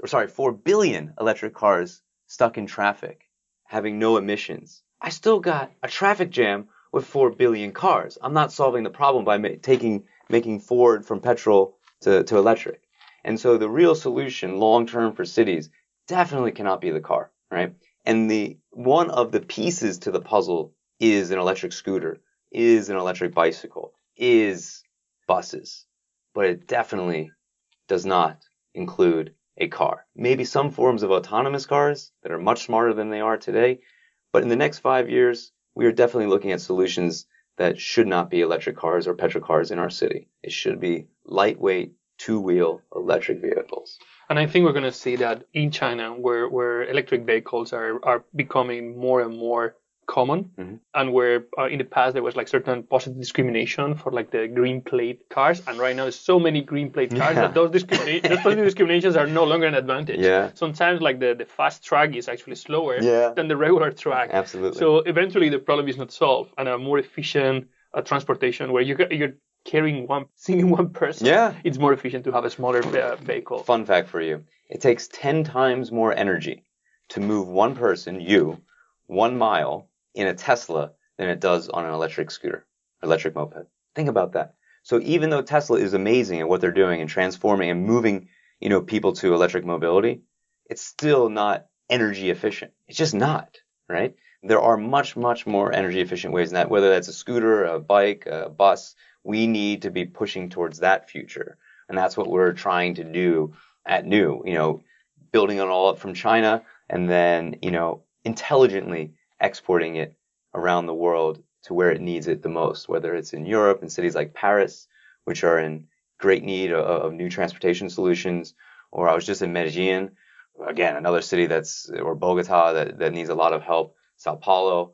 stuck in traffic, having no emissions, I still got a traffic jam with 4 billion cars. I'm not solving the problem by making Ford from petrol to electric. And so the real solution long-term for cities definitely cannot be the car, right? And one of the pieces to the puzzle is an electric scooter, is an electric bicycle, is buses. But it definitely does not include a car. Maybe some forms of autonomous cars that are much smarter than they are today. But in the next 5 years, we are definitely looking at solutions that should not be electric cars or petrol cars in our city. It should be lightweight, two-wheel electric vehicles. And I think we're going to see that in China, where electric vehicles are becoming more and more common, Mm-hmm. and where in the past there was like certain positive discrimination for like the green plate cars, and right now there's so many green plate cars that those positive discriminations are no longer an advantage. Yeah. Sometimes like the fast track is actually slower Yeah. than the regular track. Absolutely. So eventually the problem is not solved, and a more efficient transportation where you're carrying one person. Yeah. It's more efficient to have a smaller vehicle. Fun fact for you. It takes 10 times more energy to move one person, 1 mile in a Tesla than it does on an electric scooter, electric moped. Think about that. So even though Tesla is amazing at what they're doing and transforming and moving, people to electric mobility, it's still not energy efficient. It's just not, right? There are much, much more energy efficient ways than that, whether that's a scooter, a bike, a bus. We need to be pushing towards that future. And that's what we're trying to do at New, building it all up from China and then, intelligently exporting it around the world to where it needs it the most, whether it's in Europe and cities like Paris, which are in great need of new transportation solutions, or I was just in Medellin, again, another city or Bogota that needs a lot of help, Sao Paulo,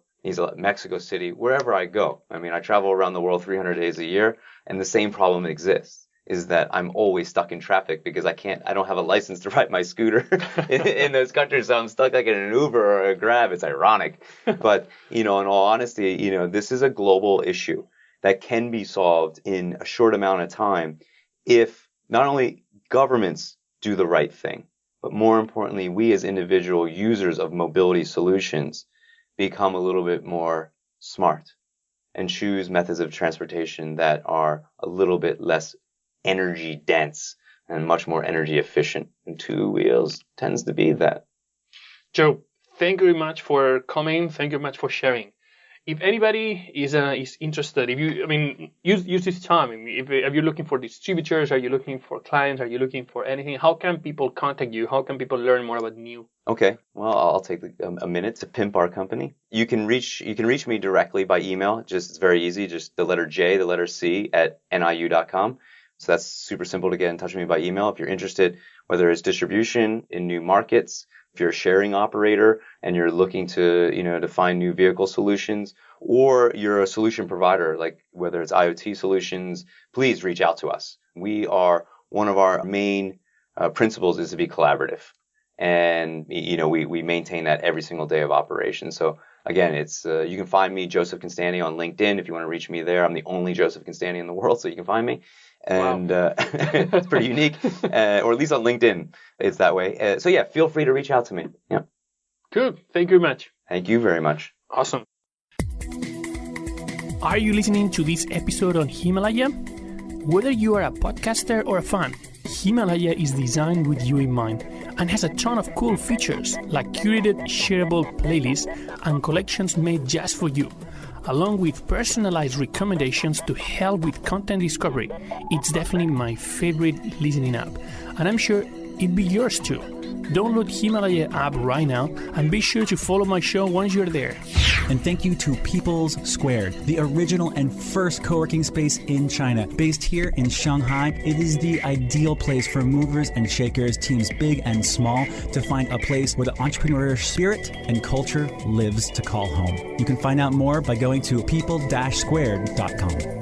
Mexico City, wherever I go. I mean, I travel around the world 300 days a year, and the same problem exists, is that I'm always stuck in traffic because I don't have a license to ride my scooter in those countries, so I'm stuck like in an Uber or a Grab. It's ironic. But, in all honesty, this is a global issue that can be solved in a short amount of time if not only governments do the right thing, but more importantly, we as individual users of mobility solutions become a little bit more smart and choose methods of transportation that are a little bit less energy dense and much more energy efficient. And two wheels tends to be that. Joe, thank you very much for coming. Thank you very much for sharing. If anybody is interested, use this time. If you're looking for distributors, are you looking for clients, are you looking for anything? How can people contact you? How can people learn more about New? Okay, well, I'll take a minute to pimp our company. You can reach me directly by email. It's very easy. Just the letter J, the letter C at NIU.com. So that's super simple to get in touch with me by email. If you're interested, whether it's distribution in new markets, if you're a sharing operator and you're looking to, to find new vehicle solutions, or you're a solution provider, like whether it's IoT solutions, please reach out to us. One of our main principles is to be collaborative. And, we maintain that every single day of operation. So again, it's, you can find me, Joseph Constanti, on LinkedIn. If you want to reach me there, I'm the only Joseph Constanti in the world, so you can find me. And it's pretty unique, or at least on LinkedIn, it's that way. So yeah, feel free to reach out to me. Yeah. Good. Thank you very much. Thank you very much. Awesome. Are you listening to this episode on Himalaya? Whether you are a podcaster or a fan, Himalaya is designed with you in mind and has a ton of cool features like curated shareable playlists and collections made just for you, along with personalized recommendations to help with content discovery. It's definitely my favorite listening app, and I'm sure it'd be yours too. Download Himalaya app right now and be sure to follow my show once you're there. And thank you to People's Squared, the original and first co-working space in China. Based here in Shanghai, it is the ideal place for movers and shakers, teams big and small, to find a place where the entrepreneurial spirit and culture lives to call home. You can find out more by going to people-squared.com.